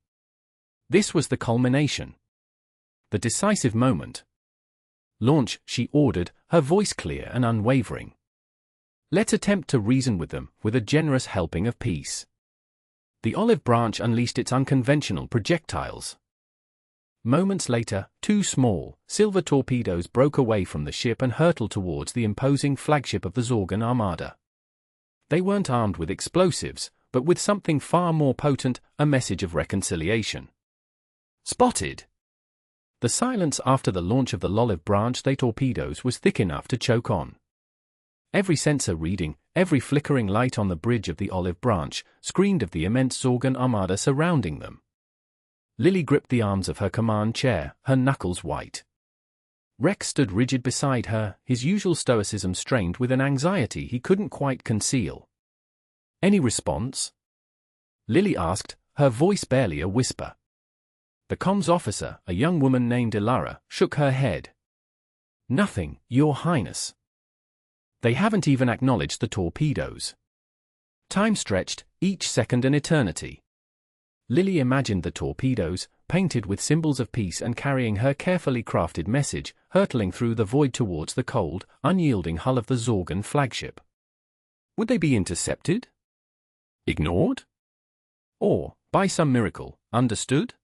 This was the culmination. The decisive moment. Launch, she ordered, her voice clear and unwavering. Let's attempt to reason with them, with a generous helping of peace. The olive branch unleashed its unconventional projectiles. Moments later, two small, silver torpedoes broke away from the ship and hurtled towards the imposing flagship of the Zorgan armada. They weren't armed with explosives, but with something far more potent, a message of reconciliation. Spotted! The silence after the launch of the olive branch torpedoes was thick enough to choke on. Every sensor reading, every flickering light on the bridge of the olive branch, screamed of the immense Zorgan armada surrounding them. Lily gripped the arms of her command chair, her knuckles white. Rex stood rigid beside her, his usual stoicism strained with an anxiety he couldn't quite conceal. Any response? Lily asked, her voice barely a whisper. The comms officer, a young woman named Ilara, shook her head. Nothing, Your Highness. They haven't even acknowledged the torpedoes. Time stretched, each second an eternity. Lily imagined the torpedoes, painted with symbols of peace and carrying her carefully crafted message, hurtling through the void towards the cold, unyielding hull of the Zorgan flagship. Would they be intercepted? Ignored? Or, by some miracle, understood?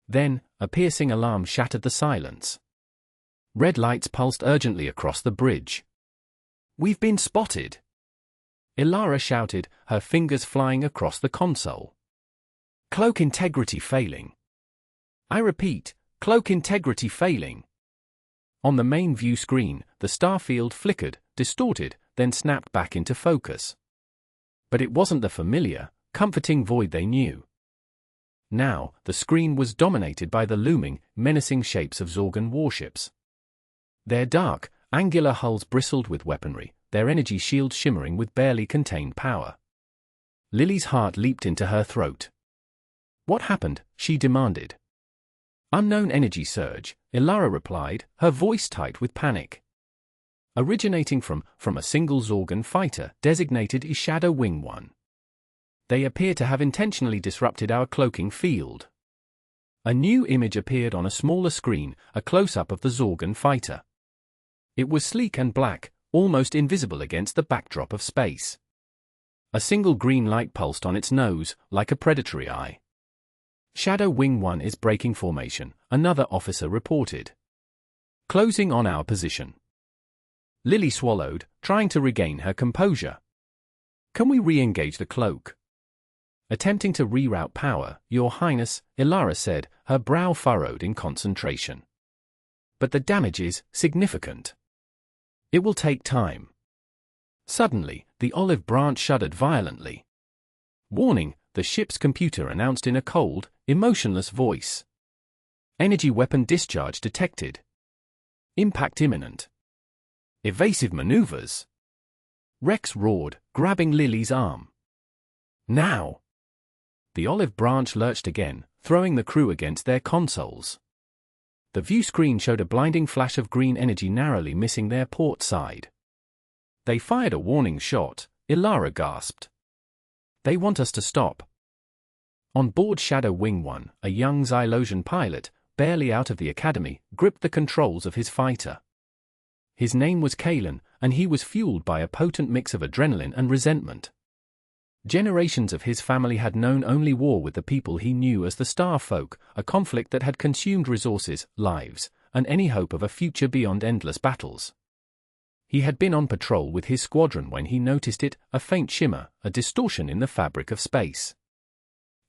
Then, a piercing alarm shattered the silence. Red lights pulsed urgently across the bridge. We've been spotted! Ilara shouted, her fingers flying across the console. Cloak integrity failing. I repeat, cloak integrity failing. On the main view screen, the star field flickered, distorted, then snapped back into focus. But it wasn't the familiar, comforting void they knew. Now, the screen was dominated by the looming, menacing shapes of Zorgan warships. Their dark, angular hulls bristled with weaponry, their energy shields shimmering with barely contained power. Lily's heart leaped into her throat. What happened? She demanded. Unknown energy surge, Ilara replied, her voice tight with panic. Originating from a single Zorgan fighter, designated as Shadow Wing 1. They appear to have intentionally disrupted our cloaking field. A new image appeared on a smaller screen, a close-up of the Zorgan fighter. It was sleek and black, almost invisible against the backdrop of space. A single green light pulsed on its nose, like a predatory eye. Shadow Wing 1 is breaking formation, another officer reported. Closing on our position. Lily swallowed, trying to regain her composure. Can we re-engage the cloak? Attempting to reroute power, Your Highness, Ilara said, her brow furrowed in concentration. But the damage is significant. It will take time. Suddenly, the olive branch shuddered violently. Warning, the ship's computer announced in a cold, emotionless voice. Energy weapon discharge detected. Impact imminent. Evasive maneuvers. Rex roared, grabbing Lily's arm. Now! The olive branch lurched again, throwing the crew against their consoles. The view screen showed a blinding flash of green energy narrowly missing their port side. They fired a warning shot, Ilara gasped. They want us to stop. On board Shadow Wing 1, a young Xylosian pilot, barely out of the academy, gripped the controls of his fighter. His name was Kalen, and he was fueled by a potent mix of adrenaline and resentment. Generations of his family had known only war with the people he knew as the Star Folk, a conflict that had consumed resources, lives, and any hope of a future beyond endless battles. He had been on patrol with his squadron when he noticed it, a faint shimmer, a distortion in the fabric of space.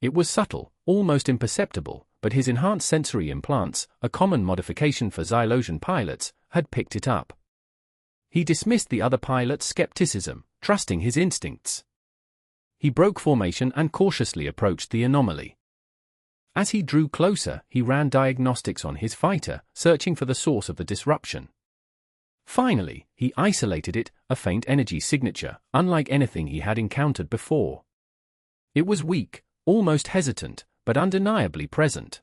It was subtle, almost imperceptible, but his enhanced sensory implants, a common modification for Xylosian pilots, had picked it up. He dismissed the other pilot's skepticism, trusting his instincts. He broke formation and cautiously approached the anomaly. As he drew closer, he ran diagnostics on his fighter, searching for the source of the disruption. Finally, he isolated it, a faint energy signature, unlike anything he had encountered before. It was weak, almost hesitant, but undeniably present.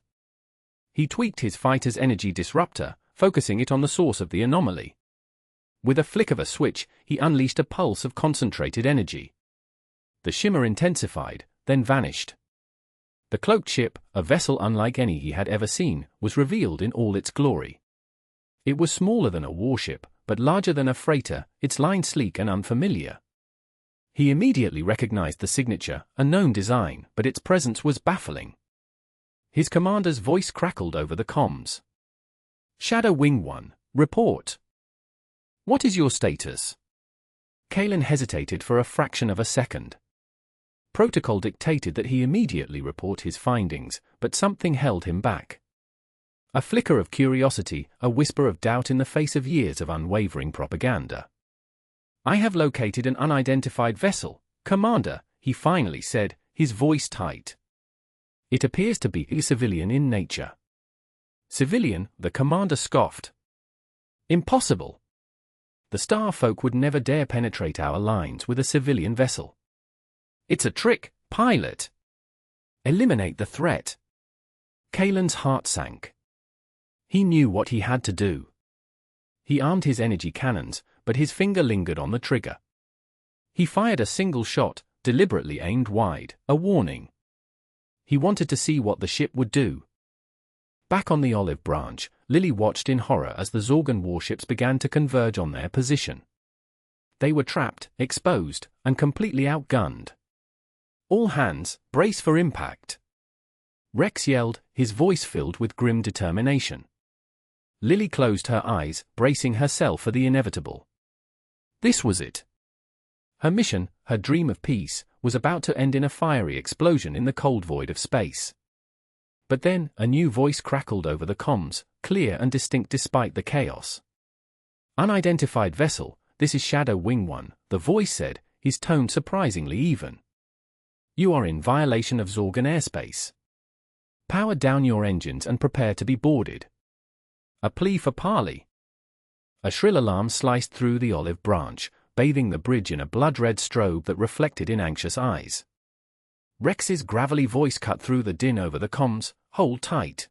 He tweaked his fighter's energy disruptor, focusing it on the source of the anomaly. With a flick of a switch, he unleashed a pulse of concentrated energy. The shimmer intensified, then vanished. The cloaked ship, a vessel unlike any he had ever seen, was revealed in all its glory. It was smaller than a warship, but larger than a freighter, its line sleek and unfamiliar. He immediately recognized the signature, a known design, but its presence was baffling. His commander's voice crackled over the comms. Shadow Wing 1, report. What is your status? Kalen hesitated for a fraction of a second. Protocol dictated that he immediately report his findings, but something held him back. A flicker of curiosity, a whisper of doubt in the face of years of unwavering propaganda. I have located an unidentified vessel, Commander, he finally said, his voice tight. It appears to be civilian in nature. Civilian, the commander scoffed. Impossible. The Star Folk would never dare penetrate our lines with a civilian vessel. It's a trick, pilot. Eliminate the threat. Kalen's heart sank. He knew what he had to do. He armed his energy cannons, but his finger lingered on the trigger. He fired a single shot, deliberately aimed wide, a warning. He wanted to see what the ship would do. Back on the olive branch, Lily watched in horror as the Zorgan warships began to converge on their position. They were trapped, exposed, and completely outgunned. All hands, brace for impact. Rex yelled, his voice filled with grim determination. Lily closed her eyes, bracing herself for the inevitable. This was it. Her mission, her dream of peace, was about to end in a fiery explosion in the cold void of space. But then, a new voice crackled over the comms, clear and distinct despite the chaos. Unidentified vessel, this is Shadow Wing 1, the voice said, his tone surprisingly even. You are in violation of Zorgan airspace. Power down your engines and prepare to be boarded. A plea for parley. A shrill alarm sliced through the olive branch, bathing the bridge in a blood-red strobe that reflected in anxious eyes. Rex's gravelly voice cut through the din over the comms, hold tight.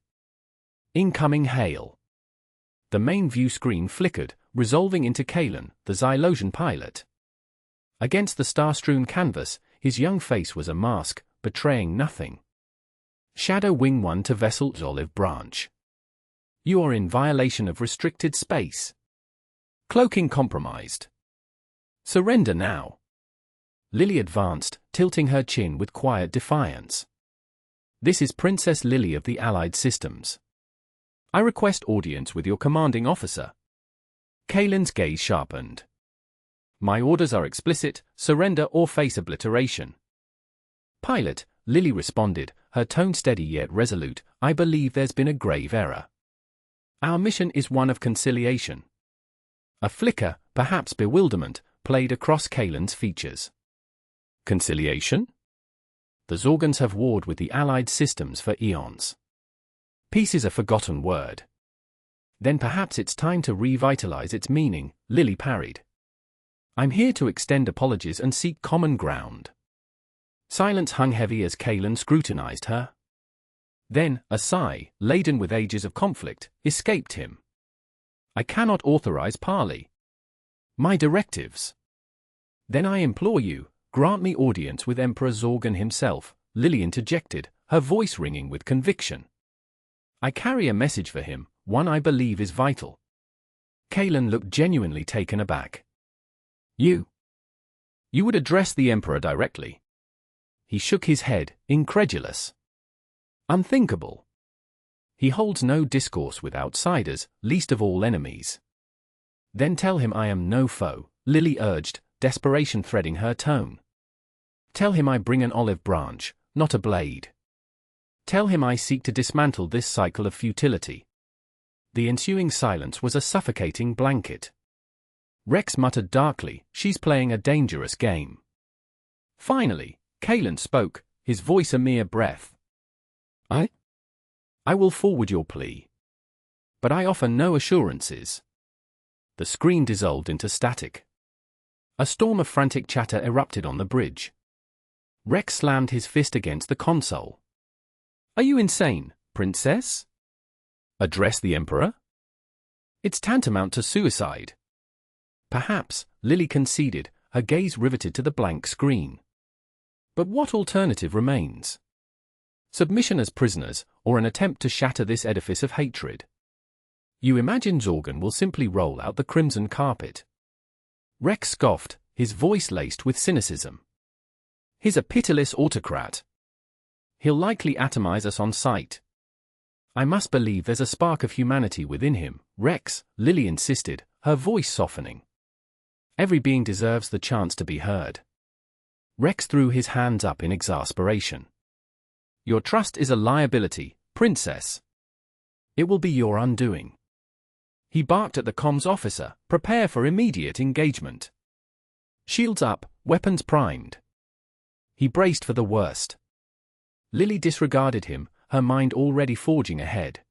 Incoming hail. The main view screen flickered, resolving into Kalen, the Xylosian pilot. Against the star-strewn canvas, his young face was a mask, betraying nothing. Shadow Wing 1 to Vessel's Olive Branch. You are in violation of restricted space. Cloaking compromised. Surrender now. Lily advanced, tilting her chin with quiet defiance. This is Princess Lily of the Allied Systems. I request audience with your commanding officer. Kalen's gaze sharpened. My orders are explicit: surrender or face obliteration. Pilot, Lily responded, her tone steady yet resolute, I believe there's been a grave error. Our mission is one of conciliation. A flicker, perhaps bewilderment, played across Kalen's features. Conciliation? The Zorgans have warred with the Allied systems for eons. Peace is a forgotten word. Then perhaps it's time to revitalize its meaning, Lily parried. I'm here to extend apologies and seek common ground. Silence hung heavy as Kalen scrutinized her. Then, a sigh, laden with ages of conflict, escaped him. I cannot authorize parley. My directives. Then I implore you, grant me audience with Emperor Zorgan himself, Lily interjected, her voice ringing with conviction. I carry a message for him, one I believe is vital. Kalen looked genuinely taken aback. You would address the Emperor directly. He shook his head, incredulous. Unthinkable. He holds no discourse with outsiders, least of all enemies. Then tell him I am no foe, Lily urged, desperation threading her tone. Tell him I bring an olive branch, not a blade. Tell him I seek to dismantle this cycle of futility. The ensuing silence was a suffocating blanket. Rex muttered darkly, she's playing a dangerous game. Finally, Kalen spoke, his voice a mere breath. I will forward your plea. But I offer no assurances. The screen dissolved into static. A storm of frantic chatter erupted on the bridge. Rex slammed his fist against the console. Are you insane, princess? Address the Emperor? It's tantamount to suicide. Perhaps, Lily conceded, her gaze riveted to the blank screen. But what alternative remains? Submission as prisoners, or an attempt to shatter this edifice of hatred? You imagine Zorgan will simply roll out the crimson carpet. Rex scoffed, his voice laced with cynicism. He's a pitiless autocrat. He'll likely atomize us on sight. I must believe there's a spark of humanity within him, Rex, Lily insisted, her voice softening. Every being deserves the chance to be heard. Rex threw his hands up in exasperation. Your trust is a liability, princess. It will be your undoing. He barked at the comms officer, prepare for immediate engagement. Shields up, weapons primed. He braced for the worst. Lily disregarded him, her mind already forging ahead.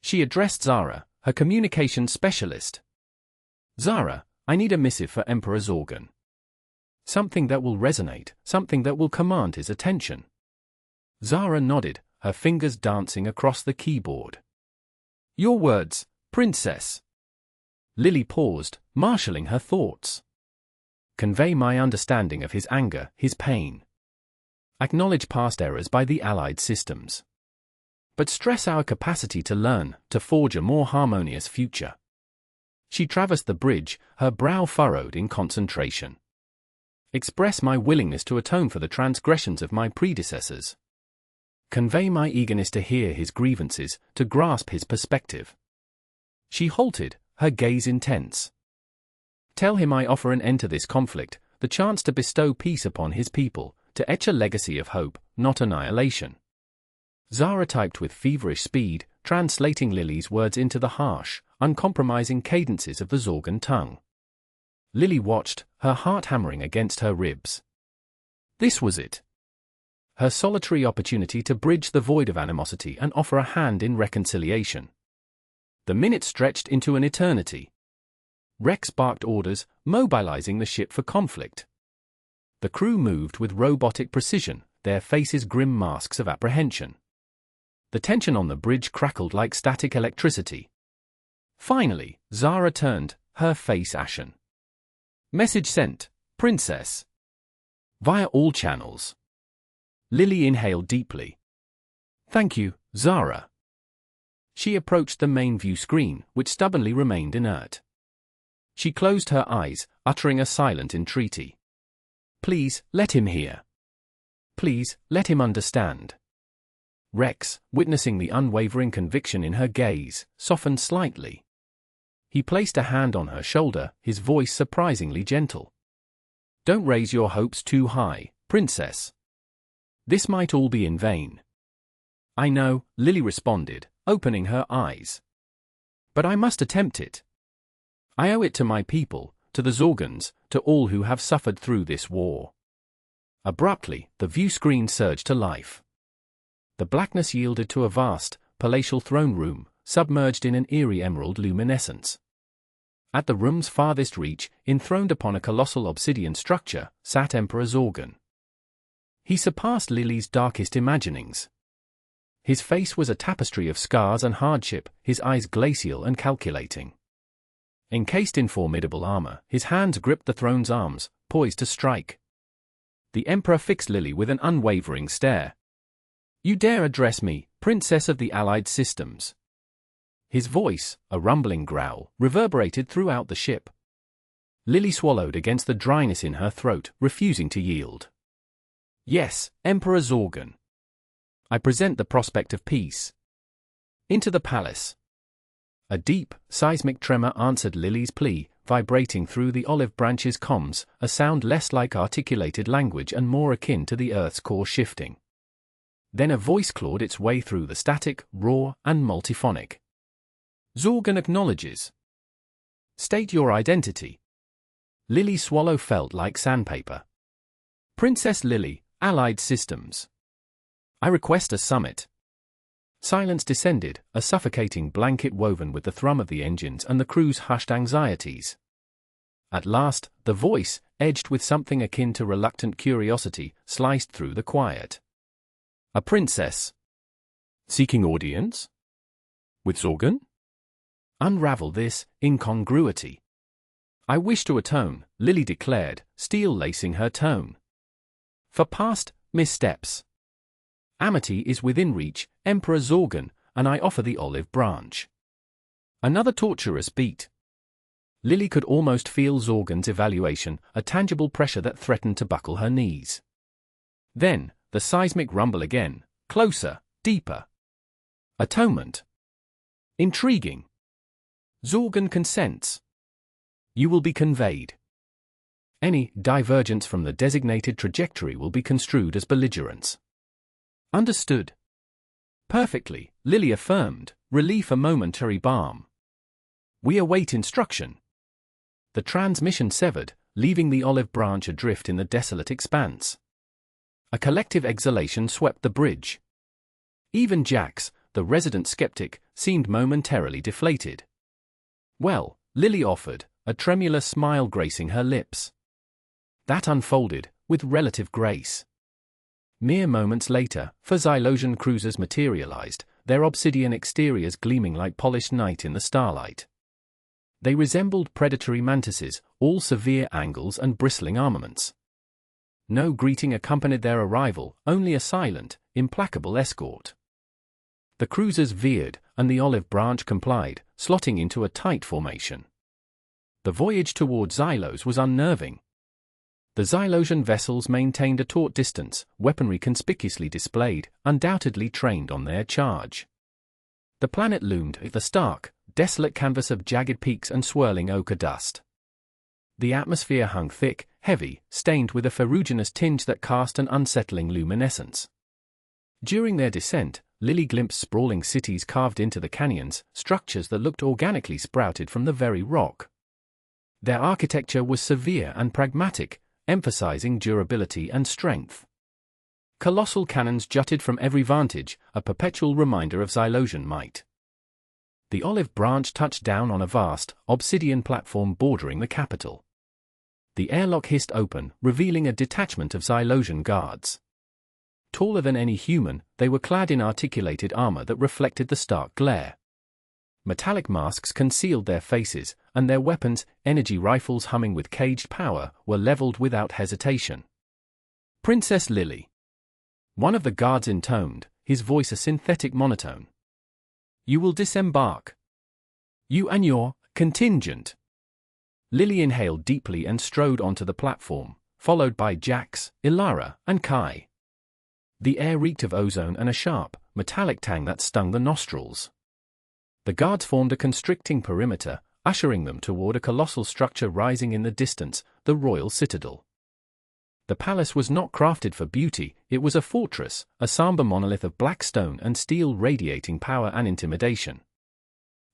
She addressed Zara, her communications specialist. Zara, I need a missive for Emperor Zorgan. Something that will resonate, something that will command his attention. Zara nodded, her fingers dancing across the keyboard. Your words, princess. Lily paused, marshalling her thoughts. Convey my understanding of his anger, his pain. Acknowledge past errors by the Allied systems. But stress our capacity to learn, to forge a more harmonious future. She traversed the bridge, her brow furrowed in concentration. Express my willingness to atone for the transgressions of my predecessors. Convey my eagerness to hear his grievances, to grasp his perspective. She halted, her gaze intense. Tell him I offer an end to this conflict, the chance to bestow peace upon his people, to etch a legacy of hope, not annihilation. Zara typed with feverish speed, translating Lily's words into the harsh, uncompromising cadences of the Zorgan tongue. Lily watched, her heart hammering against her ribs. This was it. Her solitary opportunity to bridge the void of animosity and offer a hand in reconciliation. The minutes stretched into an eternity. Rex barked orders, mobilizing the ship for conflict. The crew moved with robotic precision, their faces grim masks of apprehension. The tension on the bridge crackled like static electricity. Finally, Zara turned, her face ashen. Message sent, princess. Via all channels. Lily inhaled deeply. Thank you, Zara. She approached the main view screen, which stubbornly remained inert. She closed her eyes, uttering a silent entreaty. Please, let him hear. Please, let him understand. Rex, witnessing the unwavering conviction in her gaze, softened slightly. He placed a hand on her shoulder, his voice surprisingly gentle. Don't raise your hopes too high, Princess. This might all be in vain. I know, Lily responded, opening her eyes. But I must attempt it. I owe it to my people, to the Zorgans, to all who have suffered through this war. Abruptly, the view screen surged to life. The blackness yielded to a vast, palatial throne room, submerged in an eerie emerald luminescence. At the room's farthest reach, enthroned upon a colossal obsidian structure, sat Emperor Zorgan. He surpassed Lily's darkest imaginings. His face was a tapestry of scars and hardship, his eyes glacial and calculating. Encased in formidable armor, his hands gripped the throne's arms, poised to strike. The Emperor fixed Lily with an unwavering stare. You dare address me, Princess of the Allied Systems? His voice, a rumbling growl, reverberated throughout the ship. Lily swallowed against the dryness in her throat, refusing to yield. Yes, Emperor Zorgan. I present the prospect of peace. Into the palace. A deep, seismic tremor answered Lily's plea, vibrating through the olive branch's comms, a sound less like articulated language and more akin to the Earth's core shifting. Then a voice clawed its way through the static, raw, and multiphonic. Zorgan acknowledges. State your identity. Lily's swallow felt like sandpaper. Princess Lily, Allied Systems. I request a summit. Silence descended, a suffocating blanket woven with the thrum of the engines and the crew's hushed anxieties. At last, the voice, edged with something akin to reluctant curiosity, sliced through the quiet. A princess. Seeking audience? With Zorgan? Unravel this incongruity. I wish to atone, Lily declared, steel lacing her tone. For past missteps. Amity is within reach, Emperor Zorgan, and I offer the olive branch. Another torturous beat. Lily could almost feel Zorgan's evaluation, a tangible pressure that threatened to buckle her knees. Then, the seismic rumble again, closer, deeper. Atonement. Intriguing. Zorgan consents. You will be conveyed. Any divergence from the designated trajectory will be construed as belligerence. Understood. Perfectly, Lily affirmed, relief a momentary balm. We await instruction. The transmission severed, leaving the olive branch adrift in the desolate expanse. A collective exhalation swept the bridge. Even Jax, the resident skeptic, seemed momentarily deflated. Well, Lily offered, a tremulous smile gracing her lips. That unfolded, with relative grace. Mere moments later, four Xylosian cruisers materialized, their obsidian exteriors gleaming like polished night in the starlight. They resembled predatory mantises, all severe angles and bristling armaments. No greeting accompanied their arrival, only a silent, implacable escort. The cruisers veered, and the olive branch complied, slotting into a tight formation. The voyage toward Xylos was unnerving. The Xylosian vessels maintained a taut distance, weaponry conspicuously displayed, undoubtedly trained on their charge. The planet loomed, the stark, desolate canvas of jagged peaks and swirling ochre dust. The atmosphere hung thick, heavy, stained with a ferruginous tinge that cast an unsettling luminescence. During their descent, Lily glimpsed sprawling cities carved into the canyons, structures that looked organically sprouted from the very rock. Their architecture was severe and pragmatic, emphasizing durability and strength. Colossal cannons jutted from every vantage, a perpetual reminder of Xylosian might. The olive branch touched down on a vast, obsidian platform bordering the capital. The airlock hissed open, revealing a detachment of Xylosian guards. Taller than any human, they were clad in articulated armor that reflected the stark glare. Metallic masks concealed their faces, and their weapons, energy rifles humming with caged power, were leveled without hesitation. Princess Lily. One of the guards intoned, his voice a synthetic monotone. "You will disembark. You and your contingent." Lily inhaled deeply and strode onto the platform, followed by Jax, Ilara, and Kai. The air reeked of ozone and a sharp, metallic tang that stung the nostrils. The guards formed a constricting perimeter, ushering them toward a colossal structure rising in the distance, the royal citadel. The palace was not crafted for beauty, it was a fortress, a somber monolith of black stone and steel radiating power and intimidation.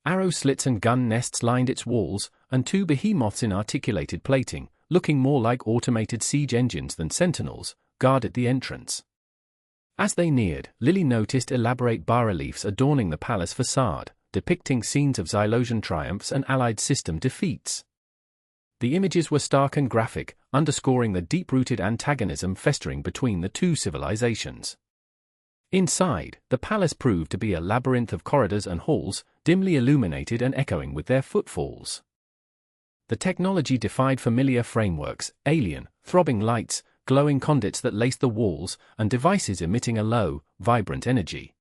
Arrow slits and gun nests lined its walls, and two behemoths in articulated plating, looking more like automated siege engines than sentinels, guarded the entrance. As they neared, Lily noticed elaborate bas-reliefs adorning the palace facade, depicting scenes of Xylosian triumphs and Allied system defeats. The images were stark and graphic, underscoring the deep-rooted antagonism festering between the two civilizations. Inside, the palace proved to be a labyrinth of corridors and halls, dimly illuminated and echoing with their footfalls. The technology defied familiar frameworks, alien, throbbing lights, glowing conduits that laced the walls, and devices emitting a low, vibrant energy.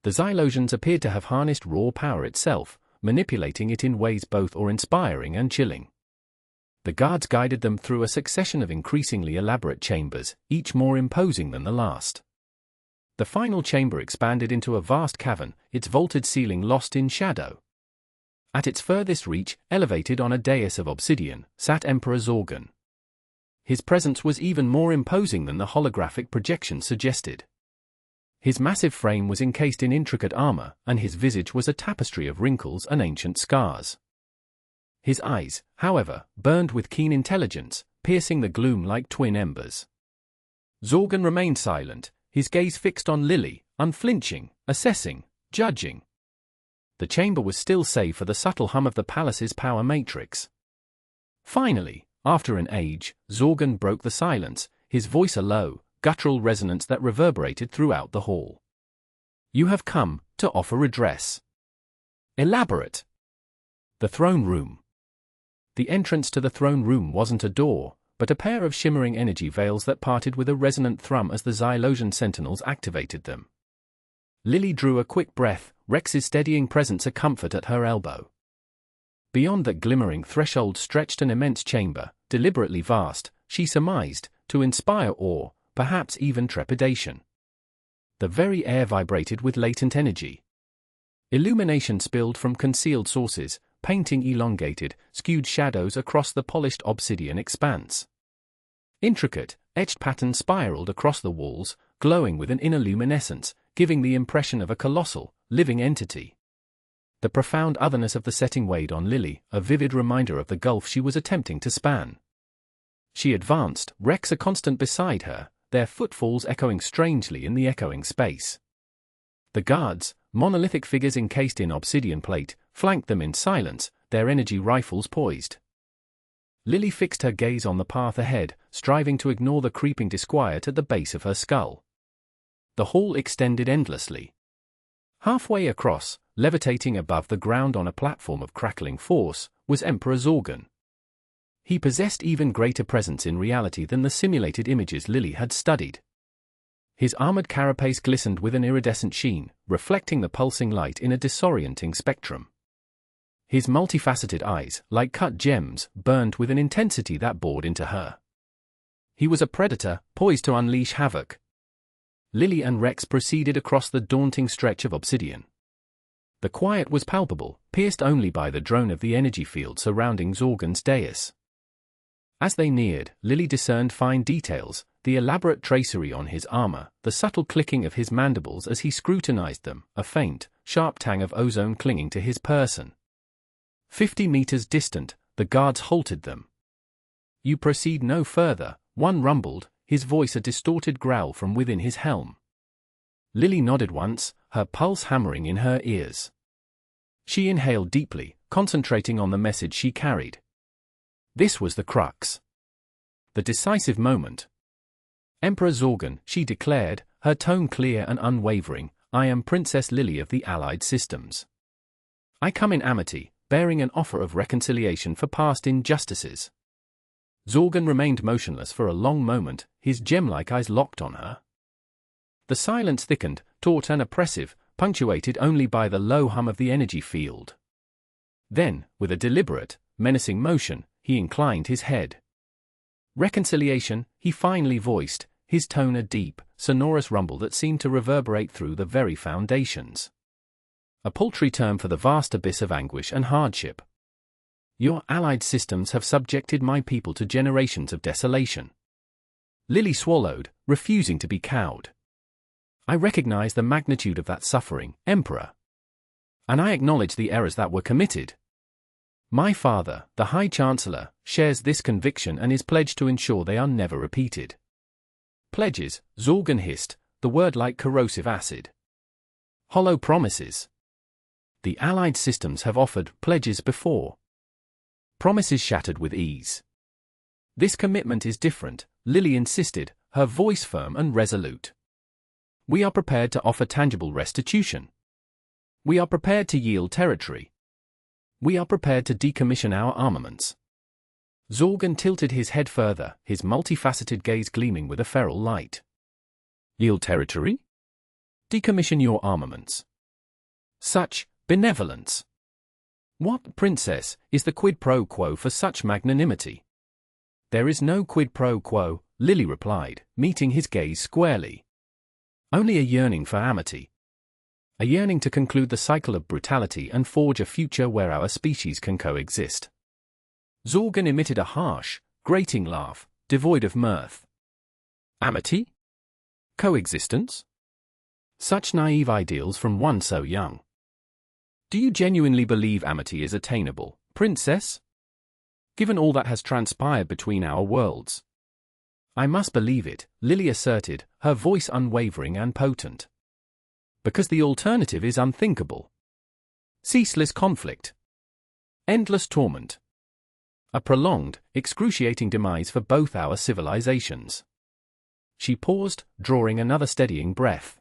The Xylosians appeared to have harnessed raw power itself, manipulating it in ways both awe-inspiring and chilling. The guards guided them through a succession of increasingly elaborate chambers, each more imposing than the last. The final chamber expanded into a vast cavern, its vaulted ceiling lost in shadow. At its furthest reach, elevated on a dais of obsidian, sat Emperor Zorgan. His presence was even more imposing than the holographic projection suggested. His massive frame was encased in intricate armor, and his visage was a tapestry of wrinkles and ancient scars. His eyes, however, burned with keen intelligence, piercing the gloom like twin embers. Zorgan remained silent, his gaze fixed on Lily, unflinching, assessing, judging. The chamber was still save for the subtle hum of the palace's power matrix. Finally, after an age, Zorgan broke the silence, his voice a low, guttural resonance that reverberated throughout the hall. "You have come to offer redress." "Elaborate." The throne room. The entrance to the throne room wasn't a door, but a pair of shimmering energy veils that parted with a resonant thrum as the Xylosian sentinels activated them. Lily drew a quick breath, Rex's steadying presence a comfort at her elbow. Beyond that glimmering threshold stretched an immense chamber, deliberately vast, she surmised, to inspire awe, perhaps even trepidation. The very air vibrated with latent energy. Illumination spilled from concealed sources, painting elongated, skewed shadows across the polished obsidian expanse. Intricate, etched patterns spiraled across the walls, glowing with an inner luminescence, giving the impression of a colossal, living entity. The profound otherness of the setting weighed on Lily, a vivid reminder of the gulf she was attempting to span. She advanced, Rex a constant beside her, their footfalls echoing strangely in the echoing space. The guards, monolithic figures encased in obsidian plate, flanked them in silence, their energy rifles poised. Lily fixed her gaze on the path ahead, striving to ignore the creeping disquiet at the base of her skull. The hall extended endlessly. Halfway across, levitating above the ground on a platform of crackling force, was Emperor Zorgan. He possessed even greater presence in reality than the simulated images Lily had studied. His armored carapace glistened with an iridescent sheen, reflecting the pulsing light in a disorienting spectrum. His multifaceted eyes, like cut gems, burned with an intensity that bored into her. He was a predator, poised to unleash havoc. Lily and Rex proceeded across the daunting stretch of obsidian. The quiet was palpable, pierced only by the drone of the energy field surrounding Zorgan's dais. As they neared, Lily discerned fine details, the elaborate tracery on his armor, the subtle clicking of his mandibles as he scrutinized them, a faint, sharp tang of ozone clinging to his person. 50 meters distant, the guards halted them. "You proceed no further," one rumbled, his voice a distorted growl from within his helm. Lily nodded once, her pulse hammering in her ears. She inhaled deeply, concentrating on the message she carried. This was the crux. The decisive moment. "Emperor Zorgan," she declared, her tone clear and unwavering, "I am Princess Lily of the Allied systems. I come in amity, bearing an offer of reconciliation for past injustices." Zorgan remained motionless for a long moment, his gem-like eyes locked on her. The silence thickened, taut and oppressive, punctuated only by the low hum of the energy field. Then, with a deliberate, menacing motion, he inclined his head. Reconciliation, he finally voiced, his tone a deep, sonorous rumble that seemed to reverberate through the very foundations. A paltry term for the vast abyss of anguish and hardship. Your allied systems have subjected my people to generations of desolation. Lily swallowed, refusing to be cowed. I recognize the magnitude of that suffering, Emperor. And I acknowledge the errors that were committed. My father, the High Chancellor, shares this conviction and is pledged to ensure they are never repeated. Pledges, Zorgan hissed, the word like corrosive acid. Hollow promises. The Allied systems have offered pledges before. Promises shattered with ease. This commitment is different, Lily insisted, her voice firm and resolute. We are prepared to offer tangible restitution. We are prepared to yield territory. We are prepared to decommission our armaments. Zorgan tilted his head further, his multifaceted gaze gleaming with a feral light. Yield territory? Decommission your armaments. Such benevolence. What, princess, is the quid pro quo for such magnanimity? There is no quid pro quo, Lily replied, meeting his gaze squarely. Only a yearning for amity. A yearning to conclude the cycle of brutality and forge a future where our species can coexist. Zorgan emitted a harsh, grating laugh, devoid of mirth. Amity? Coexistence? Such naive ideals from one so young. Do you genuinely believe amity is attainable, princess? Given all that has transpired between our worlds. I must believe it, Lily asserted, her voice unwavering and potent. Because the alternative is unthinkable. Ceaseless conflict. Endless torment. A prolonged, excruciating demise for both our civilizations. She paused, drawing another steadying breath.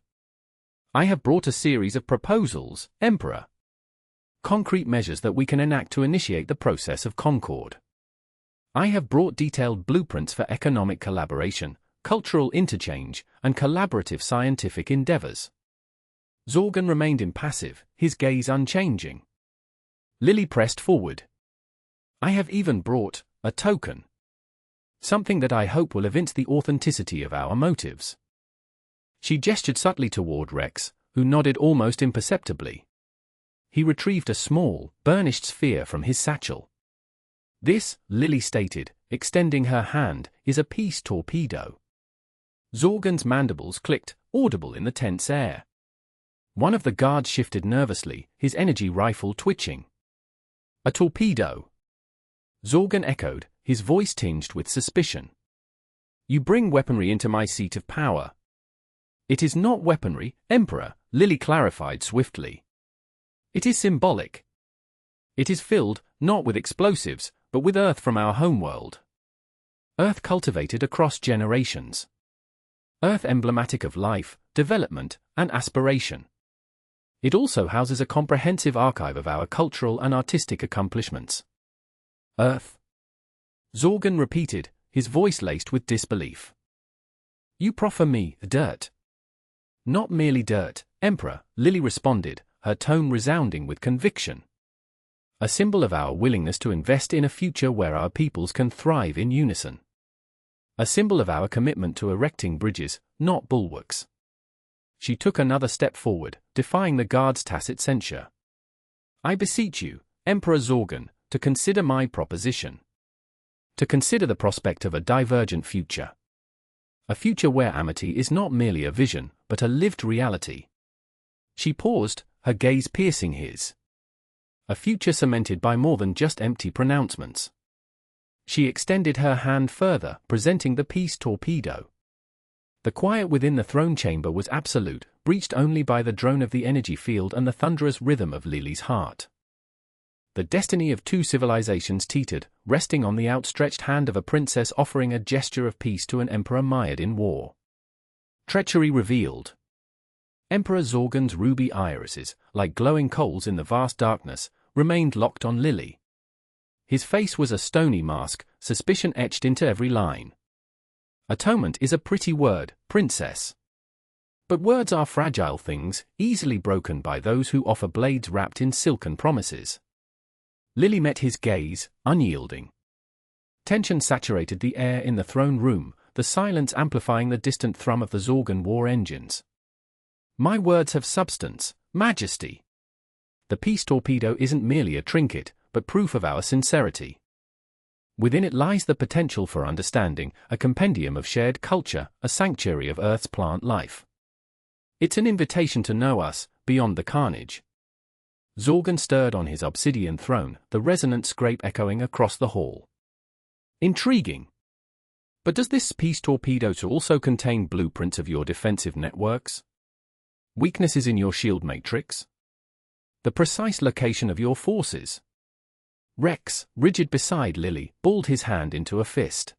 I have brought a series of proposals, Emperor. Concrete measures that we can enact to initiate the process of concord. I have brought detailed blueprints for economic collaboration, cultural interchange, and collaborative scientific endeavors. Zorgan remained impassive, his gaze unchanging. Lily pressed forward. I have even brought a token. Something that I hope will evince the authenticity of our motives. She gestured subtly toward Rex, who nodded almost imperceptibly. He retrieved a small, burnished sphere from his satchel. This, Lily stated, extending her hand, is a peace torpedo. Zorgan's mandibles clicked, audible in the tense air. One of the guards shifted nervously, his energy rifle twitching. A torpedo. Zorgan echoed, his voice tinged with suspicion. You bring weaponry into my seat of power. It is not weaponry, Emperor, Lily clarified swiftly. It is symbolic. It is filled, not with explosives, but with Earth from our homeworld. Earth cultivated across generations. Earth emblematic of life, development, and aspiration. It also houses a comprehensive archive of our cultural and artistic accomplishments. Earth. Zorgan repeated, his voice laced with disbelief. You proffer me dirt. Not merely dirt, Emperor, Lily responded, her tone resounding with conviction. A symbol of our willingness to invest in a future where our peoples can thrive in unison. A symbol of our commitment to erecting bridges, not bulwarks. She took another step forward, defying the guard's tacit censure. I beseech you, Emperor Zorgan, to consider my proposition. To consider the prospect of a divergent future. A future where amity is not merely a vision, but a lived reality. She paused, her gaze piercing his. A future cemented by more than just empty pronouncements. She extended her hand further, presenting the peace torpedo. The quiet within the throne chamber was absolute, breached only by the drone of the energy field and the thunderous rhythm of Lily's heart. The destiny of two civilizations teetered, resting on the outstretched hand of a princess offering a gesture of peace to an emperor mired in war. Treachery revealed. Emperor Zorgan's ruby irises, like glowing coals in the vast darkness, remained locked on Lily. His face was a stony mask, suspicion etched into every line. Atonement is a pretty word, princess. But words are fragile things, easily broken by those who offer blades wrapped in silken promises. Lily met his gaze, unyielding. Tension saturated the air in the throne room, the silence amplifying the distant thrum of the Zorgan war engines. My words have substance, majesty. The peace torpedo isn't merely a trinket, but proof of our sincerity. Within it lies the potential for understanding, a compendium of shared culture, a sanctuary of Earth's plant life. It's an invitation to know us, beyond the carnage. Zorgan stirred on his obsidian throne, the resonant scrape echoing across the hall. Intriguing. But does this peace torpedo also contain blueprints of your defensive networks? Weaknesses in your shield matrix? The precise location of your forces? Rex, rigid beside Lily, balled his hand into a fist.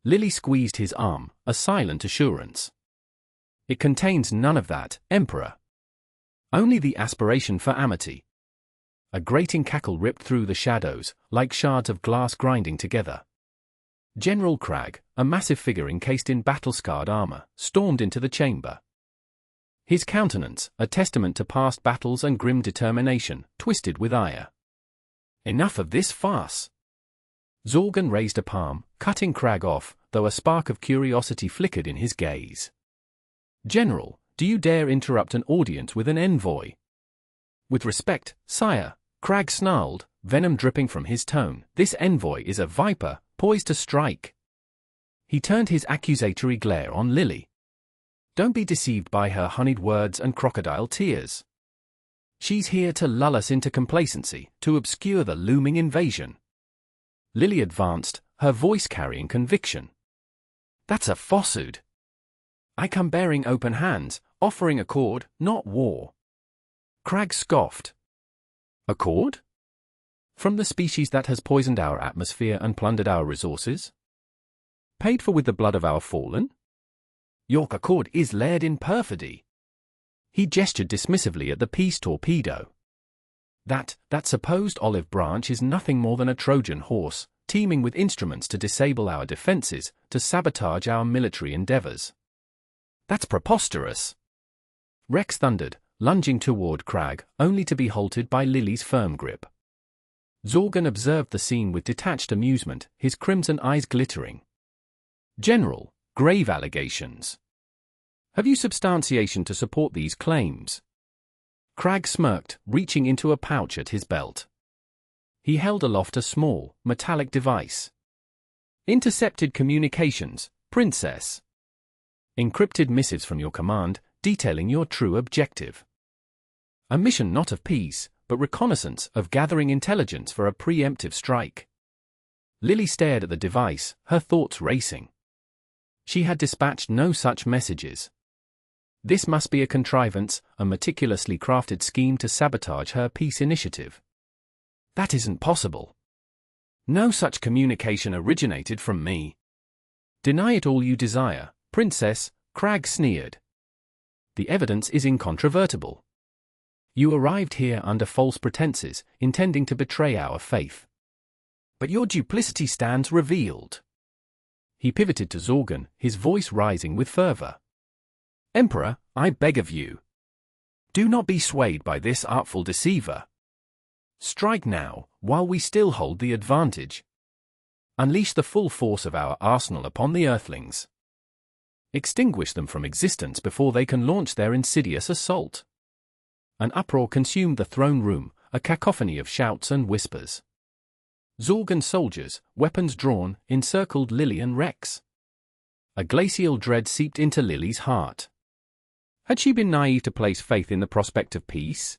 Lily squeezed his arm, a silent assurance. It contains none of that, Emperor. Only the aspiration for amity. A grating cackle ripped through the shadows, like shards of glass grinding together. General Cragg, a massive figure encased in battle-scarred armor, stormed into the chamber. His countenance, a testament to past battles and grim determination, twisted with ire. Enough of this farce. Zorgan raised a palm, cutting Cragg off, though a spark of curiosity flickered in his gaze. General, do you dare interrupt an audience with an envoy? With respect, sire, Cragg snarled, venom dripping from his tone. This envoy is a viper, poised to strike. He turned his accusatory glare on Lily. Don't be deceived by her honeyed words and crocodile tears. She's here to lull us into complacency, to obscure the looming invasion. Lily advanced, her voice carrying conviction. That's a falsehood. I come bearing open hands, offering accord, not war. Cragg scoffed. Accord? From the species that has poisoned our atmosphere and plundered our resources? Paid for with the blood of our fallen? Your accord is layered in perfidy. He gestured dismissively at the peace torpedo. That supposed olive branch is nothing more than a Trojan horse, teeming with instruments to disable our defenses, to sabotage our military endeavors. That's preposterous. Rex thundered, lunging toward Cragg, only to be halted by Lily's firm grip. Zorgan observed the scene with detached amusement, his crimson eyes glittering. General, grave allegations. Have you substantiation to support these claims? Cragg smirked, reaching into a pouch at his belt. He held aloft a small, metallic device. Intercepted communications, Princess. Encrypted missives from your command, detailing your true objective. A mission not of peace, but reconnaissance, of gathering intelligence for a preemptive strike. Lily stared at the device, her thoughts racing. She had dispatched no such messages. This must be a contrivance, a meticulously crafted scheme to sabotage her peace initiative. That isn't possible. No such communication originated from me. Deny it all you desire, Princess, Cragg sneered. The evidence is incontrovertible. You arrived here under false pretenses, intending to betray our faith. But your duplicity stands revealed. He pivoted to Zorgan, his voice rising with fervor. Emperor, I beg of you. Do not be swayed by this artful deceiver. Strike now, while we still hold the advantage. Unleash the full force of our arsenal upon the Earthlings. Extinguish them from existence before they can launch their insidious assault. An uproar consumed the throne room, a cacophony of shouts and whispers. Zorgan soldiers, weapons drawn, encircled Lily and Rex. A glacial dread seeped into Lily's heart. Had she been naive to place faith in the prospect of peace?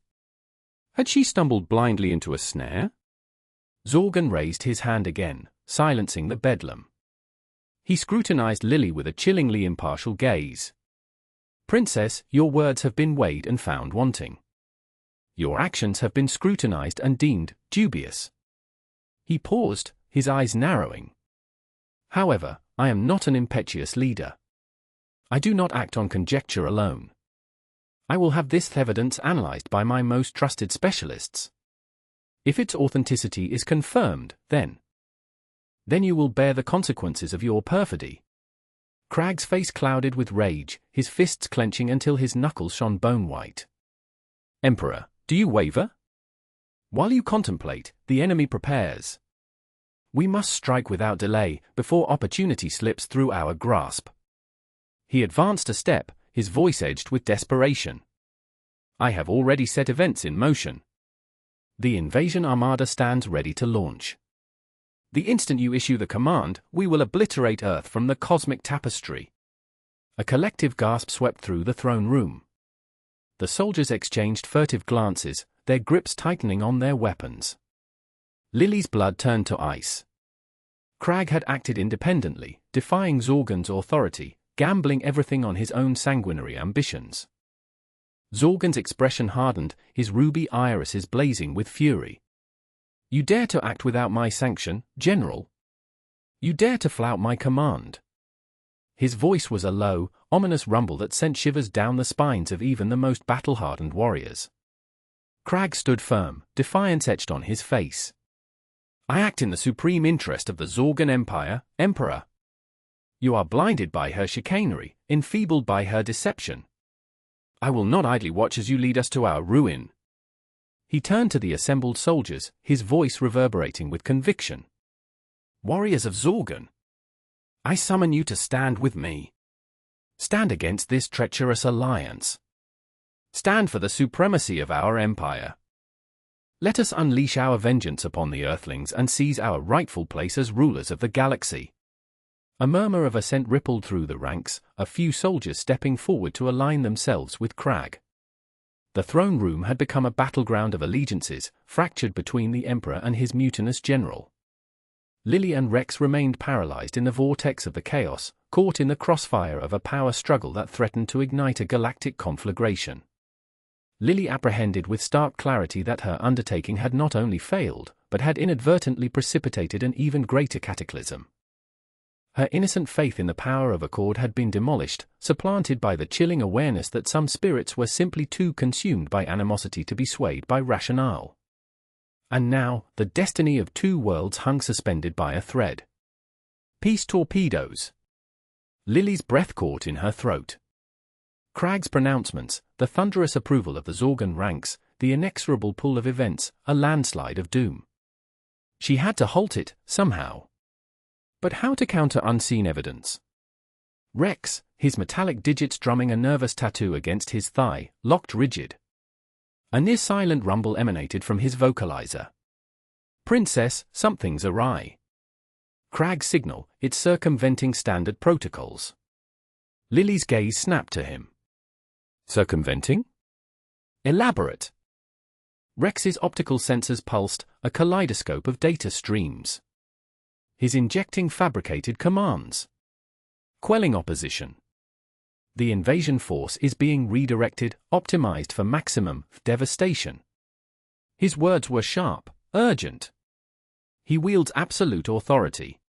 Had she stumbled blindly into a snare? Zorgan raised his hand again, silencing the bedlam. He scrutinized Lily with a chillingly impartial gaze. Princess, your words have been weighed and found wanting. Your actions have been scrutinized and deemed dubious. He paused, his eyes narrowing. However, I am not an impetuous leader. I do not act on conjecture alone. I will have this evidence analyzed by my most trusted specialists. If its authenticity is confirmed, then you will bear the consequences of your perfidy. Crag's face clouded with rage, his fists clenching until his knuckles shone bone-white. Emperor, do you waver? While you contemplate, the enemy prepares. We must strike without delay, before opportunity slips through our grasp. He advanced a step, his voice edged with desperation. I have already set events in motion. The invasion armada stands ready to launch. The instant you issue the command, we will obliterate Earth from the cosmic tapestry. A collective gasp swept through the throne room. The soldiers exchanged furtive glances, their grips tightening on their weapons. Lily's blood turned to ice. Crag had acted independently, defying Zorgon's authority, gambling everything on his own sanguinary ambitions. Zorgon's expression hardened, his ruby irises blazing with fury. You dare to act without my sanction, General? You dare to flout my command? His voice was a low, ominous rumble that sent shivers down the spines of even the most battle-hardened warriors. Crag stood firm, defiance etched on his face. I act in the supreme interest of the Zorgon Empire, Emperor. You are blinded by her chicanery, enfeebled by her deception. I will not idly watch as you lead us to our ruin. He turned to the assembled soldiers, his voice reverberating with conviction. Warriors of Zorgon, I summon you to stand with me. Stand against this treacherous alliance. Stand for the supremacy of our empire. Let us unleash our vengeance upon the Earthlings and seize our rightful place as rulers of the galaxy. A murmur of assent rippled through the ranks, a few soldiers stepping forward to align themselves with Crag. The throne room had become a battleground of allegiances, fractured between the Emperor and his mutinous general. Lily and Rex remained paralyzed in the vortex of the chaos, caught in the crossfire of a power struggle that threatened to ignite a galactic conflagration. Lily apprehended with stark clarity that her undertaking had not only failed, but had inadvertently precipitated an even greater cataclysm. Her innocent faith in the power of accord had been demolished, supplanted by the chilling awareness that some spirits were simply too consumed by animosity to be swayed by rationale. And now, the destiny of two worlds hung suspended by a thread. Peace torpedoes. Lily's breath caught in her throat. Crag's pronouncements, the thunderous approval of the Zorgon ranks, the inexorable pull of events, a landslide of doom. She had to halt it, somehow. But how to counter unseen evidence? Rex, his metallic digits drumming a nervous tattoo against his thigh, locked rigid. A near-silent rumble emanated from his vocalizer. Princess, something's awry. Crag's signal, it's circumventing standard protocols. Lily's gaze snapped to him. Circumventing? Elaborate. Rex's optical sensors pulsed, a kaleidoscope of data streams. His injecting fabricated commands. Quelling opposition. The invasion force is being redirected, optimized for maximum devastation. His words were sharp, urgent. He wields absolute authority.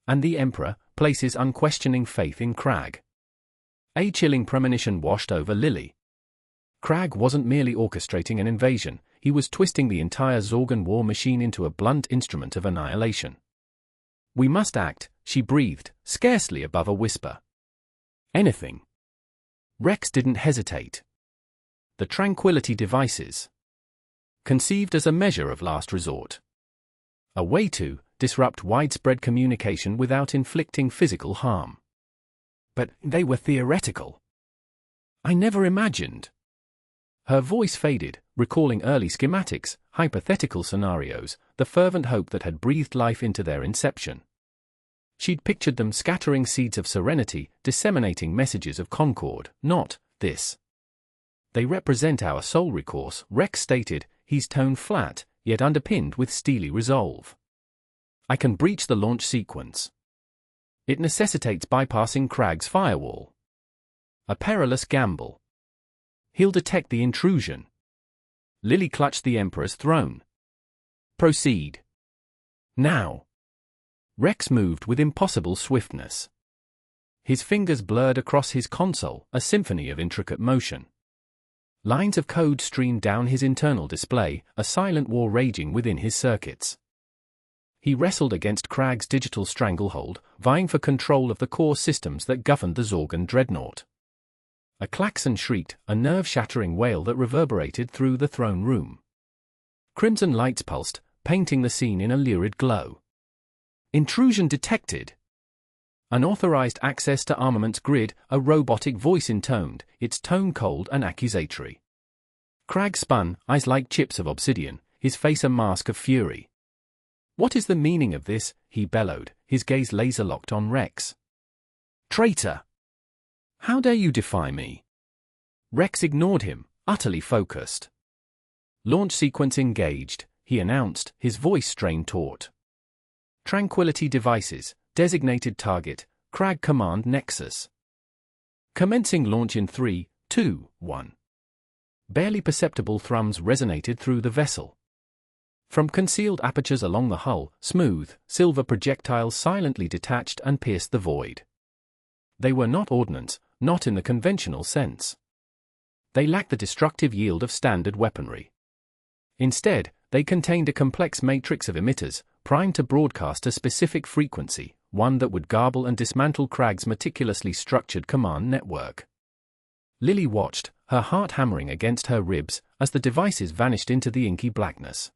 And the Emperor places unquestioning faith in Crag. A chilling premonition washed over Lily. Crag wasn't merely orchestrating an invasion, he was twisting the entire Zorgon war machine into a blunt instrument of annihilation. We must act, she breathed, scarcely above a whisper. Anything. Rex didn't hesitate. The tranquility devices. Conceived as a measure of last resort. A way to disrupt widespread communication without inflicting physical harm. But they were theoretical. I never imagined. Her voice faded, recalling early schematics, hypothetical scenarios, the fervent hope that had breathed life into their inception. She'd pictured them scattering seeds of serenity, disseminating messages of concord, not this. They represent our sole recourse, Rex stated, his tone flat, yet underpinned with steely resolve. I can breach the launch sequence. It necessitates bypassing Crag's firewall. A perilous gamble. He'll detect the intrusion. Lily clutched the Emperor's throne. Proceed. Now. Rex moved with impossible swiftness. His fingers blurred across his console, a symphony of intricate motion. Lines of code streamed down his internal display, a silent war raging within his circuits. He wrestled against Crag's digital stranglehold, vying for control of the core systems that governed the Zorgan dreadnought. A klaxon shrieked, a nerve-shattering wail that reverberated through the throne room. Crimson lights pulsed, painting the scene in a lurid glow. Intrusion detected. Unauthorized access to armaments grid, a robotic voice intoned, its tone cold and accusatory. Crag spun, eyes like chips of obsidian, his face a mask of fury. "What is the meaning of this?" he bellowed, his gaze laser-locked on Rex. "Traitor! How dare you defy me?" Rex ignored him, utterly focused. "Launch sequence engaged," he announced, his voice strained taut. "Tranquility devices, designated target, Crag Command Nexus. Commencing launch in 3, 2, 1. Barely perceptible thrums resonated through the vessel. From concealed apertures along the hull, smooth, silver projectiles silently detached and pierced the void. They were not ordnance, not in the conventional sense. They lacked the destructive yield of standard weaponry. Instead, they contained a complex matrix of emitters, primed to broadcast a specific frequency, one that would garble and dismantle Crag's meticulously structured command network. Lily watched, her heart hammering against her ribs, as the devices vanished into the inky blackness.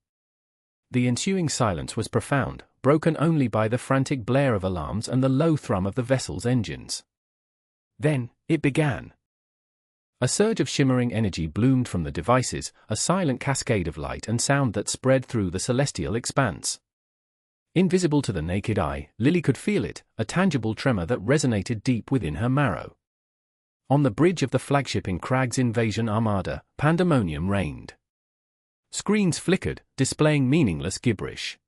The ensuing silence was profound, broken only by the frantic blare of alarms and the low thrum of the vessel's engines. Then, it began. A surge of shimmering energy bloomed from the devices, a silent cascade of light and sound that spread through the celestial expanse. Invisible to the naked eye, Lily could feel it, a tangible tremor that resonated deep within her marrow. On the bridge of the flagship in Crag's invasion armada, pandemonium reigned. Screens flickered, displaying meaningless gibberish.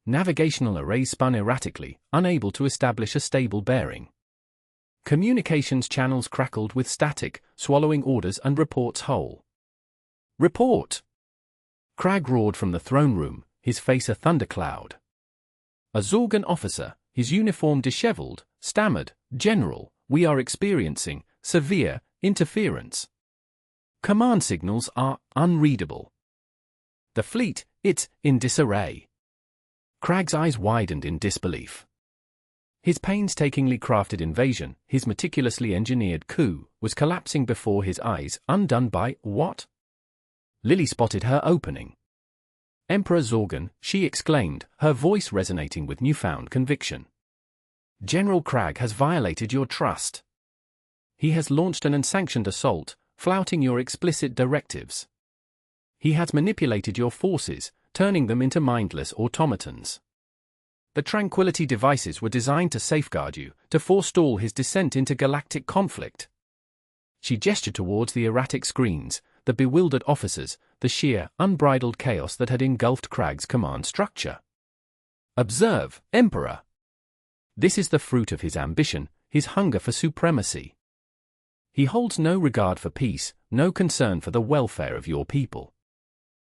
Navigational arrays spun erratically, unable to establish a stable bearing. Communications channels crackled with static, swallowing orders and reports whole. "Report!" Crag roared from the throne room, his face a thundercloud. A Zorgan officer, his uniform disheveled, stammered, "General, we are experiencing severe interference. Command signals are unreadable. The fleet, it's in disarray." Crag's eyes widened in disbelief. His painstakingly crafted invasion, his meticulously engineered coup, was collapsing before his eyes, undone by what? Lily spotted her opening. "Emperor Zorgan," she exclaimed, her voice resonating with newfound conviction. "General Crag has violated your trust. He has launched an unsanctioned assault, flouting your explicit directives. He has manipulated your forces, turning them into mindless automatons. The tranquility devices were designed to safeguard you, to forestall his descent into galactic conflict." She gestured towards the erratic screens, the bewildered officers, the sheer, unbridled chaos that had engulfed Crag's command structure. "Observe, Emperor. This is the fruit of his ambition, his hunger for supremacy. He holds no regard for peace, no concern for the welfare of your people.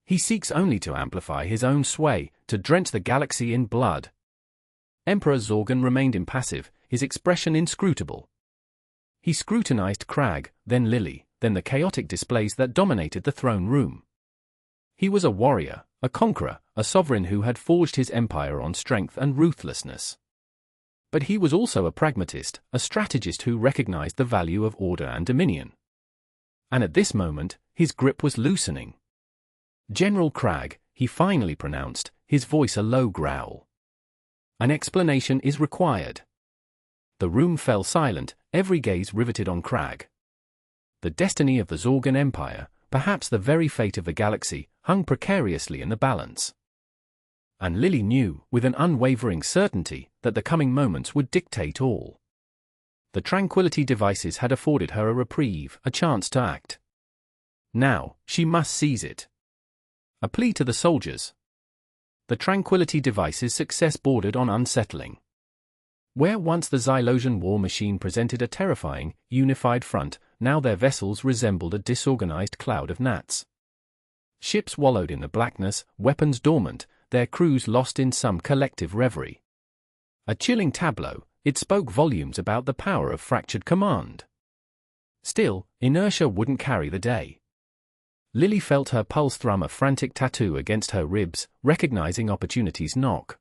He seeks only to amplify his own sway, to drench the galaxy in blood." Emperor Zorgan remained impassive, his expression inscrutable. He scrutinized Crag, then Lily, then the chaotic displays that dominated the throne room. He was a warrior, a conqueror, a sovereign who had forged his empire on strength and ruthlessness. But he was also a pragmatist, a strategist who recognized the value of order and dominion. And at this moment, his grip was loosening. "General Crag," he finally pronounced, his voice a low growl. "An explanation is required." The room fell silent, every gaze riveted on Crag. The destiny of the Zorgan Empire, perhaps the very fate of the galaxy, hung precariously in the balance. And Lily knew, with an unwavering certainty, that the coming moments would dictate all. The tranquility devices had afforded her a reprieve, a chance to act. Now, she must seize it. A plea to the soldiers. The tranquility device's success bordered on unsettling. Where once the Xylosian war machine presented a terrifying, unified front, now their vessels resembled a disorganized cloud of gnats. Ships wallowed in the blackness, weapons dormant, their crews lost in some collective reverie. A chilling tableau, it spoke volumes about the power of fractured command. Still, inertia wouldn't carry the day. Lily felt her pulse thrum a frantic tattoo against her ribs, recognizing opportunity's knock.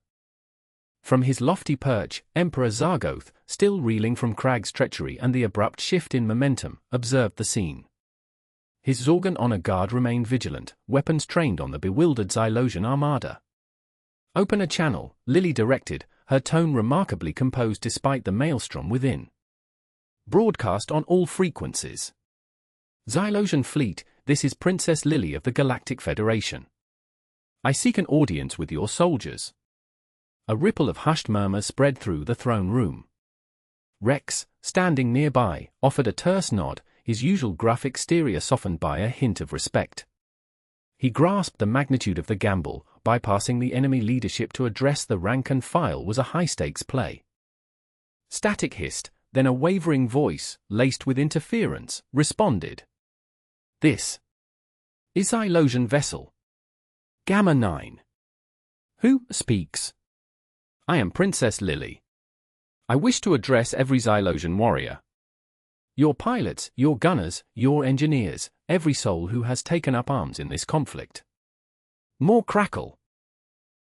From his lofty perch, Emperor Zargoth, still reeling from Crag's treachery and the abrupt shift in momentum, observed the scene. His Zorgon honor guard remained vigilant, weapons trained on the bewildered Xylosian armada. "Open a channel," Lily directed, her tone remarkably composed despite the maelstrom within. "Broadcast on all frequencies. Xylosian fleet, this is Princess Lily of the Galactic Federation. I seek an audience with your soldiers." A ripple of hushed murmurs spread through the throne room. Rex, standing nearby, offered a terse nod, his usual gruff exterior softened by a hint of respect. He grasped the magnitude of the gamble. Bypassing the enemy leadership to address the rank and file was a high-stakes play. Static hissed, then a wavering voice, laced with interference, responded. "This is Xylosian vessel. Gamma 9. Who speaks?" "I am Princess Lily. I wish to address every Xylosian warrior. Your pilots, your gunners, your engineers, every soul who has taken up arms in this conflict." More crackle.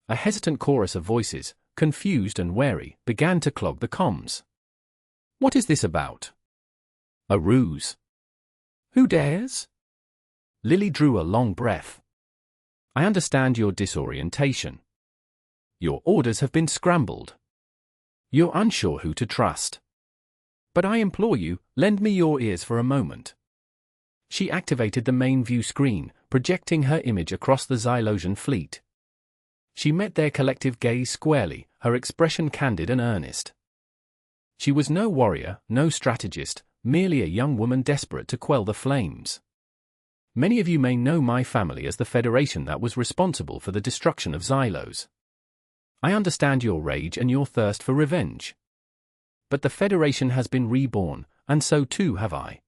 A hesitant chorus of voices, confused and wary, began to clog the comms. "What is this about? A ruse? Who dares?" Lily drew a long breath. "I understand your disorientation. Your orders have been scrambled. You're unsure who to trust. But I implore you, lend me your ears for a moment." She activated the main view screen, projecting her image across the Xylosian fleet. She met their collective gaze squarely, her expression candid and earnest. She was no warrior, no strategist, merely a young woman desperate to quell the flames. "Many of you may know my family as the Federation that was responsible for the destruction of Xylos. I understand your rage and your thirst for revenge. But the Federation has been reborn, and so too have I.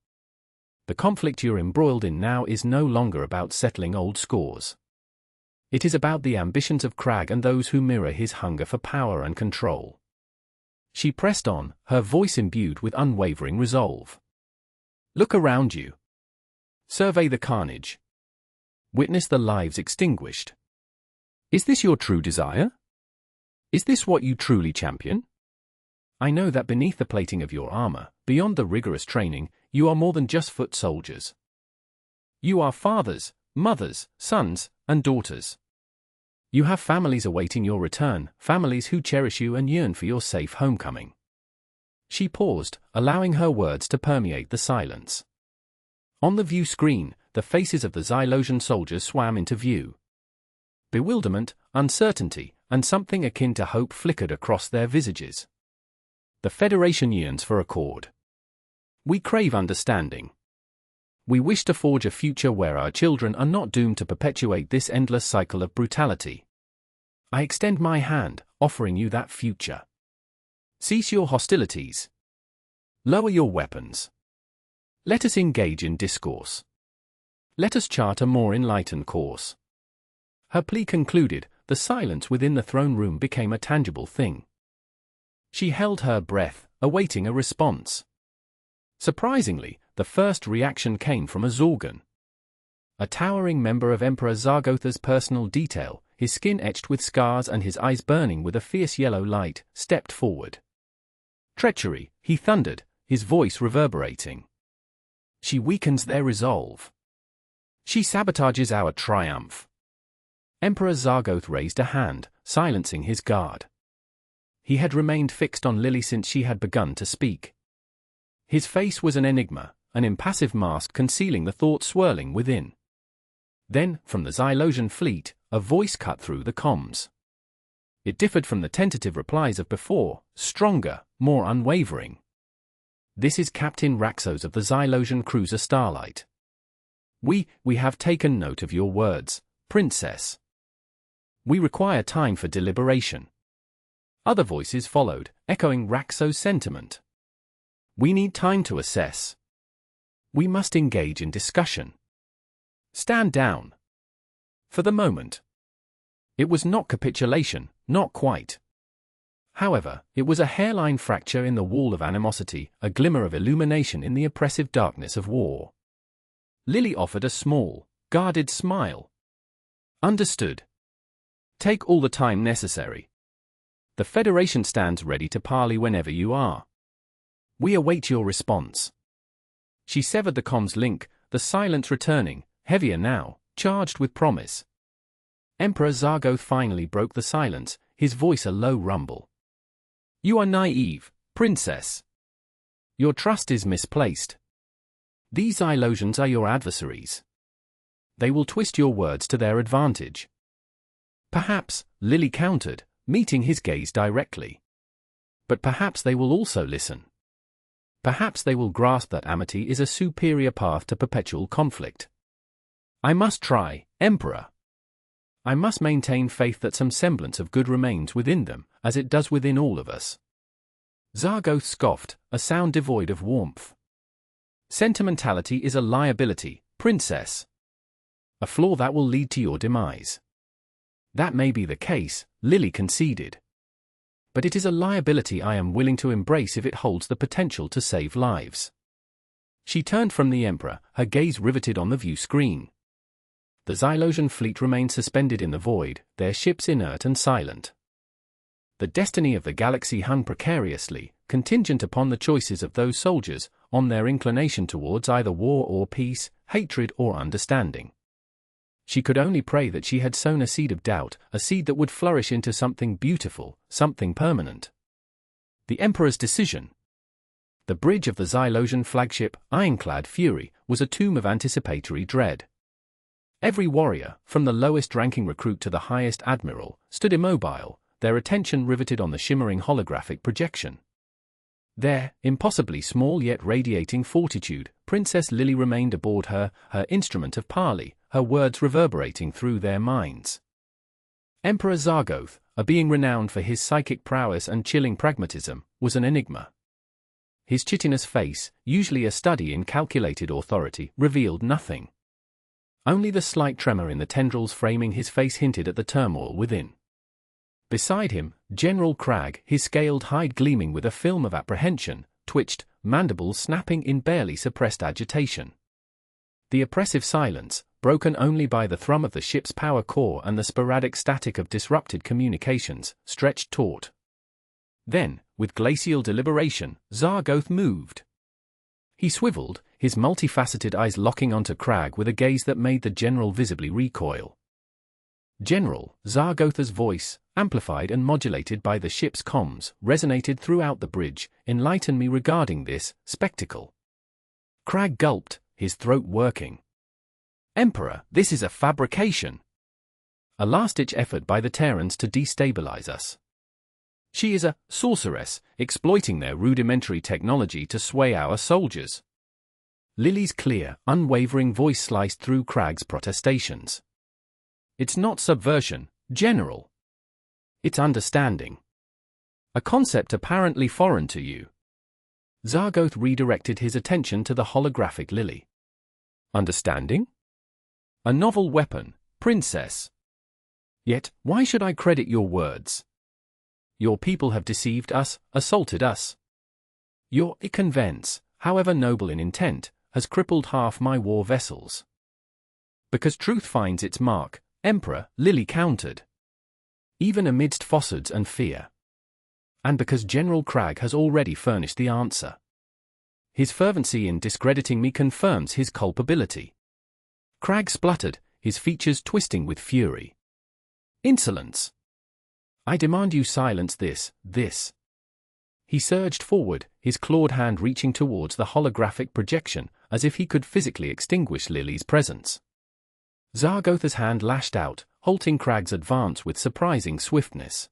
The conflict you're embroiled in now is no longer about settling old scores. It is about the ambitions of Crag and those who mirror his hunger for power and control." She pressed on, her voice imbued with unwavering resolve. "Look around you. Survey the carnage. Witness the lives extinguished. Is this your true desire? Is this what you truly champion? I know that beneath the plating of your armor, beyond the rigorous training, you are more than just foot soldiers. You are fathers, mothers, sons, and daughters. You have families awaiting your return, families who cherish you and yearn for your safe homecoming." She paused, allowing her words to permeate the silence. On the view screen, the faces of the Xylosian soldiers swam into view. Bewilderment, uncertainty, and something akin to hope flickered across their visages. "The Federation yearns for accord. We crave understanding. We wish to forge a future where our children are not doomed to perpetuate this endless cycle of brutality. I extend my hand, offering you that future. Cease your hostilities. Lower your weapons. Let us engage in discourse. Let us chart a more enlightened course." Her plea concluded, the silence within the throne room became a tangible thing. She held her breath, awaiting a response. Surprisingly, the first reaction came from a Zorgon. A towering member of Emperor Zargoth's personal detail, his skin etched with scars and his eyes burning with a fierce yellow light, stepped forward. "Treachery," he thundered, his voice reverberating. "She weakens their resolve. She sabotages our triumph." Emperor Zargoth raised a hand, silencing his guard. He had remained fixed on Lily since she had begun to speak. His face was an enigma, an impassive mask concealing the thoughts swirling within. Then, from the Xylosian fleet, a voice cut through the comms. It differed from the tentative replies of before, stronger, more unwavering. "This is Captain Raxos of the Xylosian cruiser Starlight. We have taken note of your words, Princess. We require time for deliberation." Other voices followed, echoing Raxos' sentiment. "We need time to assess. We must engage in discussion. Stand down." For the moment. It was not capitulation, not quite. However, it was a hairline fracture in the wall of animosity, a glimmer of illumination in the oppressive darkness of war. Lily offered a small, guarded smile. "Understood. Take all the time necessary. The Federation stands ready to parley whenever you are. We await your response. She severed the comms link, the silence returning, heavier now, charged with promise. Emperor Zargoth finally broke the silence, his voice a low rumble. You are naive, princess. Your trust is misplaced. These Ilosians are your adversaries. They will twist your words to their advantage. Perhaps, Lily countered, meeting his gaze directly. But perhaps they will also listen. Perhaps they will grasp that amity is a superior path to perpetual conflict. I must try, Emperor. I must maintain faith that some semblance of good remains within them, as it does within all of us. Zargoth scoffed, a sound devoid of warmth. Sentimentality is a liability, princess. A flaw that will lead to your demise. That may be the case, Lily conceded. But it is a liability I am willing to embrace if it holds the potential to save lives. She turned from the Emperor, her gaze riveted on the view screen. The Xylosian fleet remained suspended in the void, their ships inert and silent. The destiny of the galaxy hung precariously, contingent upon the choices of those soldiers, on their inclination towards either war or peace, hatred or understanding. She could only pray that she had sown a seed of doubt, a seed that would flourish into something beautiful, something permanent. The Emperor's decision. The bridge of the Xylosian flagship, ironclad Fury, was a tomb of anticipatory dread. Every warrior, from the lowest-ranking recruit to the highest admiral, stood immobile, their attention riveted on the shimmering holographic projection. There, impossibly small yet radiating fortitude, Princess Lily remained aboard her instrument of parley, her words reverberating through their minds. Emperor Zargoth, a being renowned for his psychic prowess and chilling pragmatism, was an enigma. His chitinous face, usually a study in calculated authority, revealed nothing. Only the slight tremor in the tendrils framing his face hinted at the turmoil within. Beside him, General Cragg, his scaled hide gleaming with a film of apprehension, twitched, mandibles snapping in barely suppressed agitation. The oppressive silence, broken only by the thrum of the ship's power core and the sporadic static of disrupted communications, stretched taut. Then, with glacial deliberation, Zargoth moved. He swiveled, his multifaceted eyes locking onto Cragg with a gaze that made the general visibly recoil. General, Zargoth's voice, amplified and modulated by the ship's comms, resonated throughout the bridge. Enlighten me regarding this spectacle. Cragg gulped, his throat working. Emperor, this is a fabrication. A last-ditch effort by the Terrans to destabilize us. She is a sorceress, exploiting their rudimentary technology to sway our soldiers. Lily's clear, unwavering voice sliced through Cragg's protestations. It's not subversion, General. It's understanding. A concept apparently foreign to you. Zargoth redirected his attention to the holographic Lily. Understanding? A novel weapon, princess. Yet, why should I credit your words? Your people have deceived us, assaulted us. Your conveyance, however noble in intent, has crippled half my war vessels. Because truth finds its mark, Emperor, Lily countered. Even amidst falsehoods and fear. And because General Cragg has already furnished the answer. His fervency in discrediting me confirms his culpability. Cragg spluttered, his features twisting with fury. Insolence! I demand you silence this. He surged forward, his clawed hand reaching towards the holographic projection, as if he could physically extinguish Lily's presence. Zargoth's hand lashed out, halting Cragg's advance with surprising swiftness.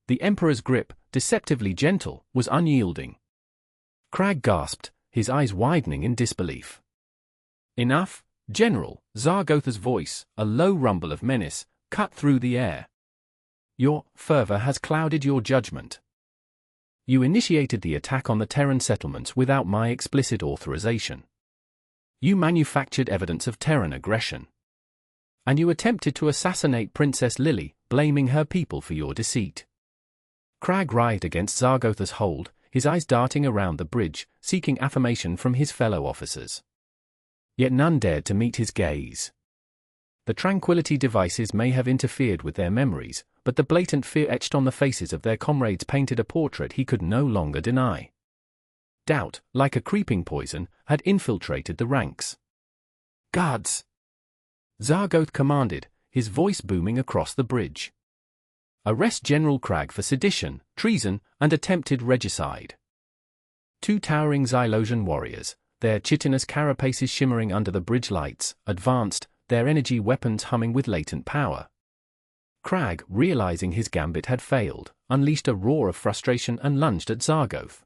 The Emperor's grip, deceptively gentle, was unyielding. Cragg gasped, his eyes widening in disbelief. Enough, General, Zargoth's voice, a low rumble of menace, cut through the air. Your fervor has clouded your judgment. You initiated the attack on the Terran settlements without my explicit authorization. You manufactured evidence of Terran aggression. And you attempted to assassinate Princess Lily, blaming her people for your deceit. Cragg writhed against Zargoth's hold, his eyes darting around the bridge, seeking affirmation from his fellow officers. Yet none dared to meet his gaze. The tranquility devices may have interfered with their memories, but the blatant fear etched on the faces of their comrades painted a portrait he could no longer deny. Doubt, like a creeping poison, had infiltrated the ranks. "Guards!" Zargoth commanded, his voice booming across the bridge. "Arrest General Crag for sedition, treason, and attempted regicide." Two towering Xylosian warriors, their chitinous carapaces shimmering under the bridge lights, advanced, their energy weapons humming with latent power. Crag, realizing his gambit had failed, unleashed a roar of frustration and lunged at Zargoth.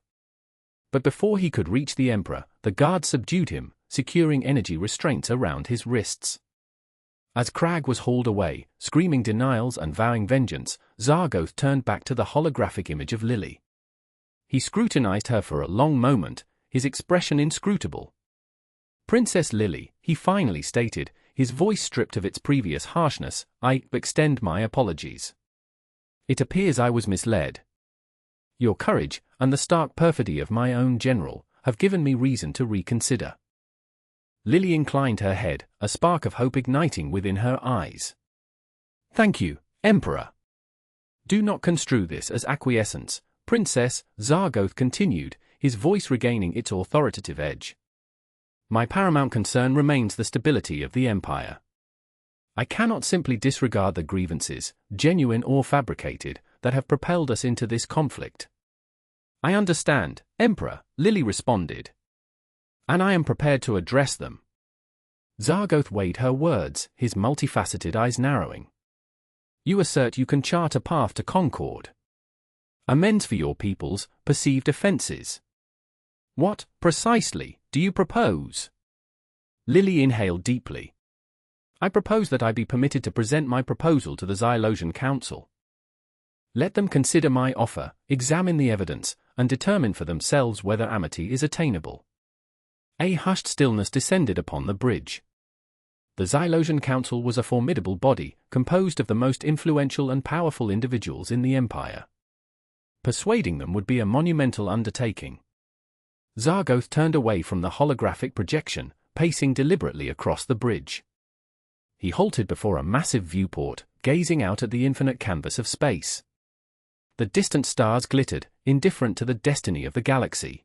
But before he could reach the Emperor, the guards subdued him, securing energy restraints around his wrists. As Crag was hauled away, screaming denials and vowing vengeance, Zargoth turned back to the holographic image of Lily. He scrutinized her for a long moment, his expression inscrutable. "Princess Lily," he finally stated, his voice stripped of its previous harshness, "I extend my apologies. It appears I was misled. Your courage, and the stark perfidy of my own general, have given me reason to reconsider." Lily inclined her head, a spark of hope igniting within her eyes. "Thank you, Emperor. Do not construe this as acquiescence, Princess," Zargoth continued, his voice regaining its authoritative edge. "My paramount concern remains the stability of the Empire. I cannot simply disregard the grievances, genuine or fabricated, that have propelled us into this conflict." "I understand, Emperor," Lily responded. "And I am prepared to address them." Zargoth weighed her words, his multifaceted eyes narrowing. "You assert you can chart a path to concord. Amends for your people's perceived offenses. What, precisely, do you propose?" Lily inhaled deeply. "I propose that I be permitted to present my proposal to the Xylosian Council. Let them consider my offer, examine the evidence, and determine for themselves whether amity is attainable." A hushed stillness descended upon the bridge. The Xylosian Council was a formidable body, composed of the most influential and powerful individuals in the Empire. Persuading them would be a monumental undertaking. Zargoth turned away from the holographic projection, pacing deliberately across the bridge. He halted before a massive viewport, gazing out at the infinite canvas of space. The distant stars glittered, indifferent to the destiny of the galaxy.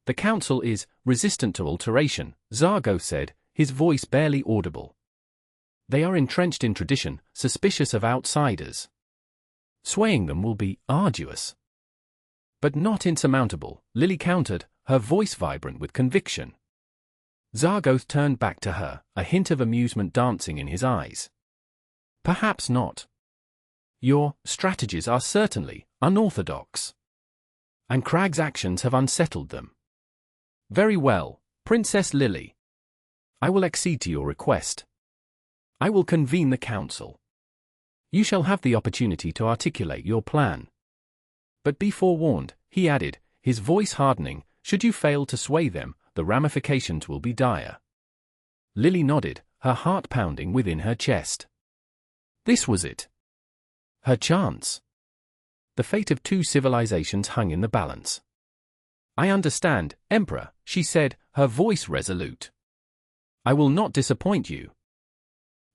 "The Council is resistant to alteration," Zargoth said, his voice barely audible. "They are entrenched in tradition, suspicious of outsiders. Swaying them will be arduous." "But not insurmountable," Lily countered, her voice vibrant with conviction. Zargoth turned back to her, a hint of amusement dancing in his eyes. "Perhaps not. Your strategies are certainly unorthodox. And Crag's actions have unsettled them. Very well, Princess Lily. I will accede to your request. I will convene the council. You shall have the opportunity to articulate your plan. But be forewarned," he added, his voice hardening, "should you fail to sway them, the ramifications will be dire." Lily nodded, her heart pounding within her chest. This was it. Her chance. The fate of two civilizations hung in the balance. "I understand, Emperor," she said, her voice resolute. "I will not disappoint you."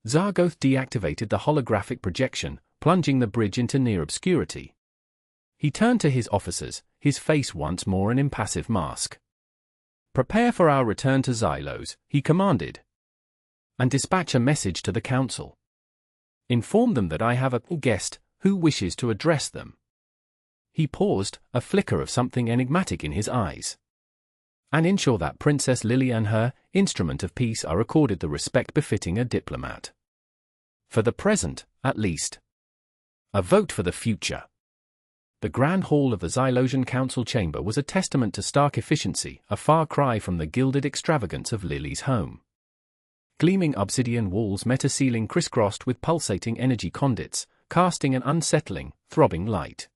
Zargoth deactivated the holographic projection, plunging the bridge into near obscurity. He turned to his officers, his face once more an impassive mask. "Prepare for our return to Xylos," he commanded. "And dispatch a message to the council. Inform them that I have a guest who wishes to address them." He paused, a flicker of something enigmatic in his eyes. "And ensure that Princess Lily and her instrument of peace are accorded the respect befitting a diplomat. For the present, at least. A vote for the future." The grand hall of the Xylosian Council chamber was a testament to stark efficiency, a far cry from the gilded extravagance of Lily's home. Gleaming obsidian walls met a ceiling crisscrossed with pulsating energy conduits, casting an unsettling, throbbing light.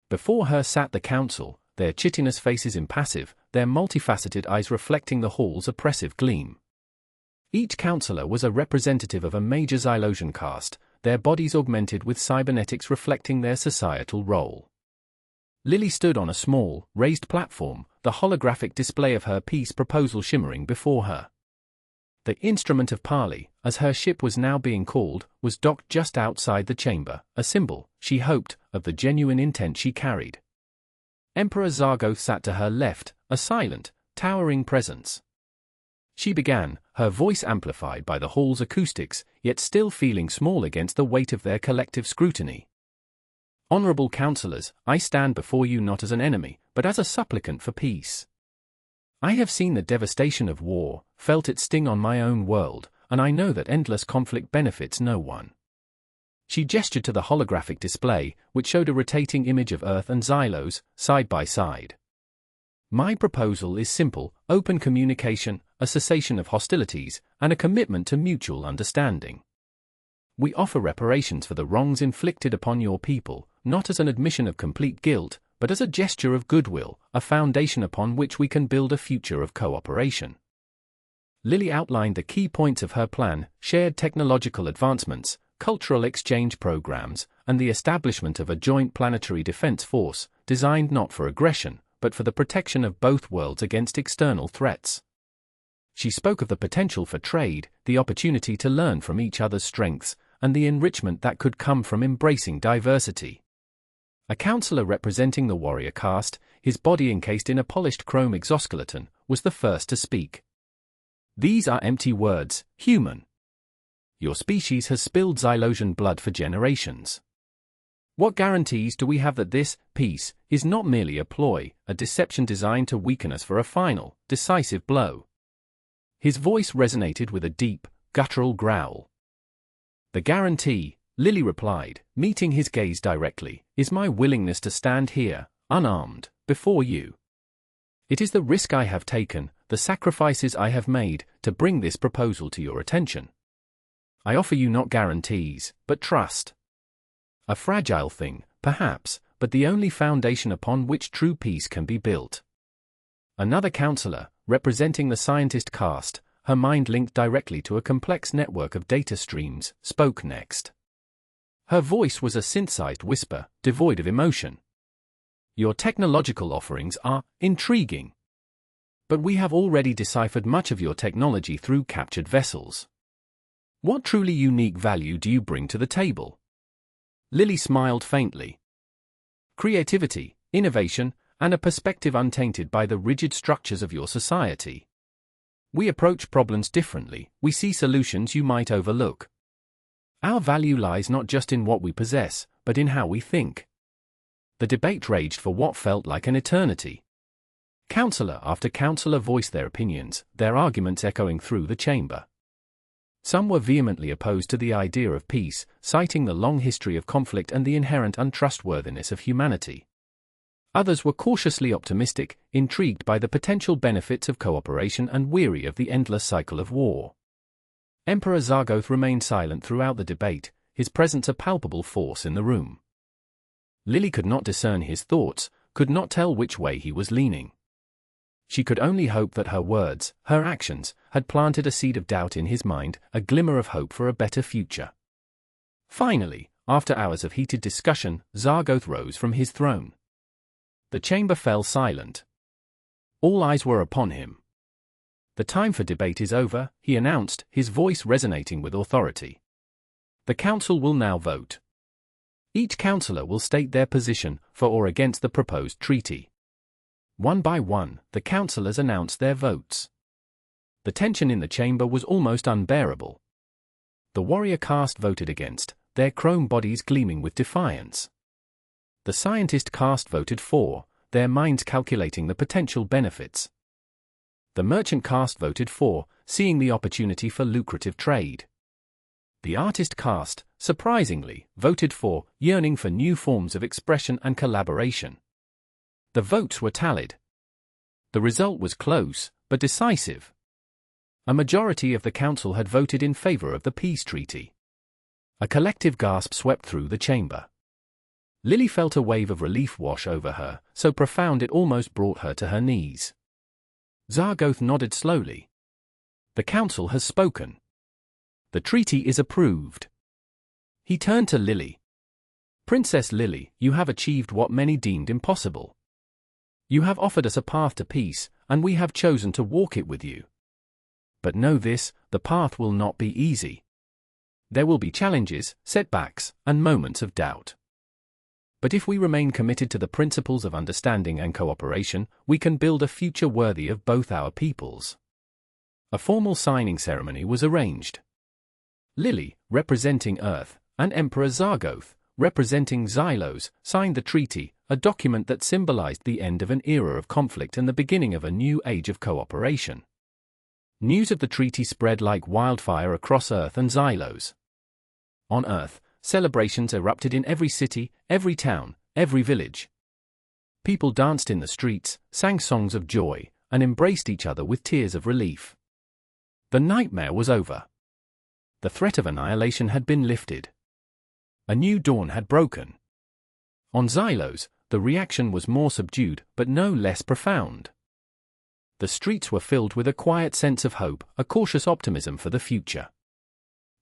Before her sat the council, their chitinous faces impassive, their multifaceted eyes reflecting the hall's oppressive gleam. Each councillor was a representative of a major Xylosian caste, their bodies augmented with cybernetics reflecting their societal role. Lily stood on a small, raised platform, the holographic display of her peace proposal shimmering before her. The instrument of parley, as her ship was now being called, was docked just outside the chamber, a symbol, she hoped, of the genuine intent she carried. Emperor Zargoth sat to her left, a silent, towering presence. She began, her voice amplified by the hall's acoustics, yet still feeling small against the weight of their collective scrutiny. Honorable counselors, I stand before you not as an enemy, but as a supplicant for peace. I have seen the devastation of war, felt its sting on my own world, and I know that endless conflict benefits no one. She gestured to the holographic display, which showed a rotating image of Earth and Xylos, side by side. My proposal is simple: open communication, a cessation of hostilities, and a commitment to mutual understanding. We offer reparations for the wrongs inflicted upon your people, not as an admission of complete guilt, but as a gesture of goodwill, a foundation upon which we can build a future of cooperation. Lily outlined the key points of her plan: shared technological advancements, cultural exchange programs, and the establishment of a joint planetary defense force, designed not for aggression, but for the protection of both worlds against external threats. She spoke of the potential for trade, the opportunity to learn from each other's strengths, and the enrichment that could come from embracing diversity. A counselor representing the warrior caste, his body encased in a polished chrome exoskeleton, was the first to speak. These are empty words, human. Your species has spilled Xylosian blood for generations. What guarantees do we have that this peace is not merely a ploy, a deception designed to weaken us for a final, decisive blow? His voice resonated with a deep, guttural growl. The guarantee, Lily replied, meeting his gaze directly, is my willingness to stand here, unarmed, before you. It is the risk I have taken, the sacrifices I have made, to bring this proposal to your attention. I offer you not guarantees, but trust. A fragile thing, perhaps, but the only foundation upon which true peace can be built. Another counselor, representing the scientist caste, her mind linked directly to a complex network of data streams, spoke next. Her voice was a synthesized whisper, devoid of emotion. Your technological offerings are intriguing. But we have already deciphered much of your technology through captured vessels. What truly unique value do you bring to the table? Lily smiled faintly. Creativity, innovation, and a perspective untainted by the rigid structures of your society. We approach problems differently, we see solutions you might overlook. Our value lies not just in what we possess, but in how we think. The debate raged for what felt like an eternity. Counselor after counselor voiced their opinions, their arguments echoing through the chamber. Some were vehemently opposed to the idea of peace, citing the long history of conflict and the inherent untrustworthiness of humanity. Others were cautiously optimistic, intrigued by the potential benefits of cooperation and weary of the endless cycle of war. Emperor Zargoth remained silent throughout the debate, his presence a palpable force in the room. Lily could not discern his thoughts, could not tell which way he was leaning. She could only hope that her words, her actions, had planted a seed of doubt in his mind, a glimmer of hope for a better future. Finally, after hours of heated discussion, Zargoth rose from his throne. The chamber fell silent. All eyes were upon him. The time for debate is over, he announced, his voice resonating with authority. The council will now vote. Each councillor will state their position, for or against the proposed treaty. One by one, the councillors announced their votes. The tension in the chamber was almost unbearable. The warrior caste voted against, their chrome bodies gleaming with defiance. The scientist caste voted for, their minds calculating the potential benefits. The merchant caste voted for, seeing the opportunity for lucrative trade. The artist caste, surprisingly, voted for, yearning for new forms of expression and collaboration. The votes were tallied. The result was close, but decisive. A majority of the council had voted in favor of the peace treaty. A collective gasp swept through the chamber. Lily felt a wave of relief wash over her, so profound it almost brought her to her knees. Zargoth nodded slowly. The council has spoken. The treaty is approved. He turned to Lily. Princess Lily, you have achieved what many deemed impossible. You have offered us a path to peace, and we have chosen to walk it with you. But know this, the path will not be easy. There will be challenges, setbacks, and moments of doubt. But if we remain committed to the principles of understanding and cooperation, we can build a future worthy of both our peoples. A formal signing ceremony was arranged. Lily, representing Earth, and Emperor Zargoth, representing Xylos, signed the treaty, a document that symbolized the end of an era of conflict and the beginning of a new age of cooperation. News of the treaty spread like wildfire across Earth and Xylos. On Earth, celebrations erupted in every city, every town, every village. People danced in the streets, sang songs of joy, and embraced each other with tears of relief. The nightmare was over. The threat of annihilation had been lifted. A new dawn had broken. On Xylos, the reaction was more subdued, but no less profound. The streets were filled with a quiet sense of hope, a cautious optimism for the future.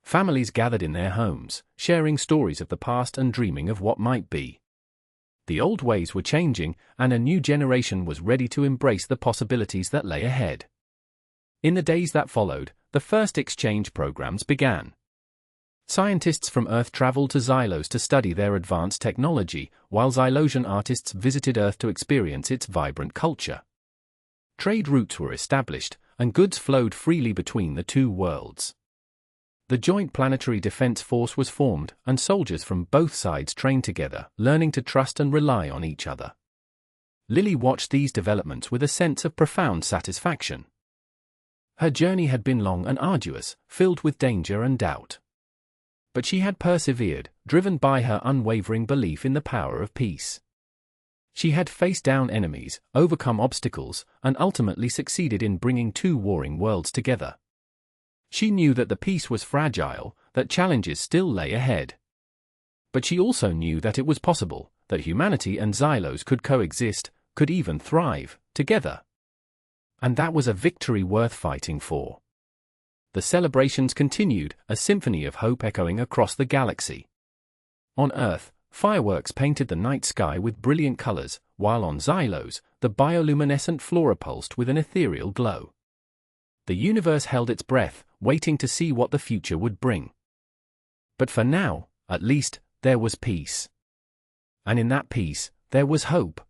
Families gathered in their homes, sharing stories of the past and dreaming of what might be. The old ways were changing, and a new generation was ready to embrace the possibilities that lay ahead. In the days that followed, the first exchange programs began. Scientists from Earth traveled to Xylos to study their advanced technology, while Xylosian artists visited Earth to experience its vibrant culture. Trade routes were established, and goods flowed freely between the two worlds. The Joint Planetary Defense Force was formed, and soldiers from both sides trained together, learning to trust and rely on each other. Lily watched these developments with a sense of profound satisfaction. Her journey had been long and arduous, filled with danger and doubt. But she had persevered, driven by her unwavering belief in the power of peace. She had faced down enemies, overcome obstacles, and ultimately succeeded in bringing two warring worlds together. She knew that the peace was fragile, that challenges still lay ahead. But she also knew that it was possible, that humanity and Xylos could coexist, could even thrive, together. And that was a victory worth fighting for. The celebrations continued, a symphony of hope echoing across the galaxy. On Earth, fireworks painted the night sky with brilliant colors, while on Xylos, the bioluminescent flora pulsed with an ethereal glow. The universe held its breath, waiting to see what the future would bring. But for now, at least, there was peace. And in that peace, there was hope.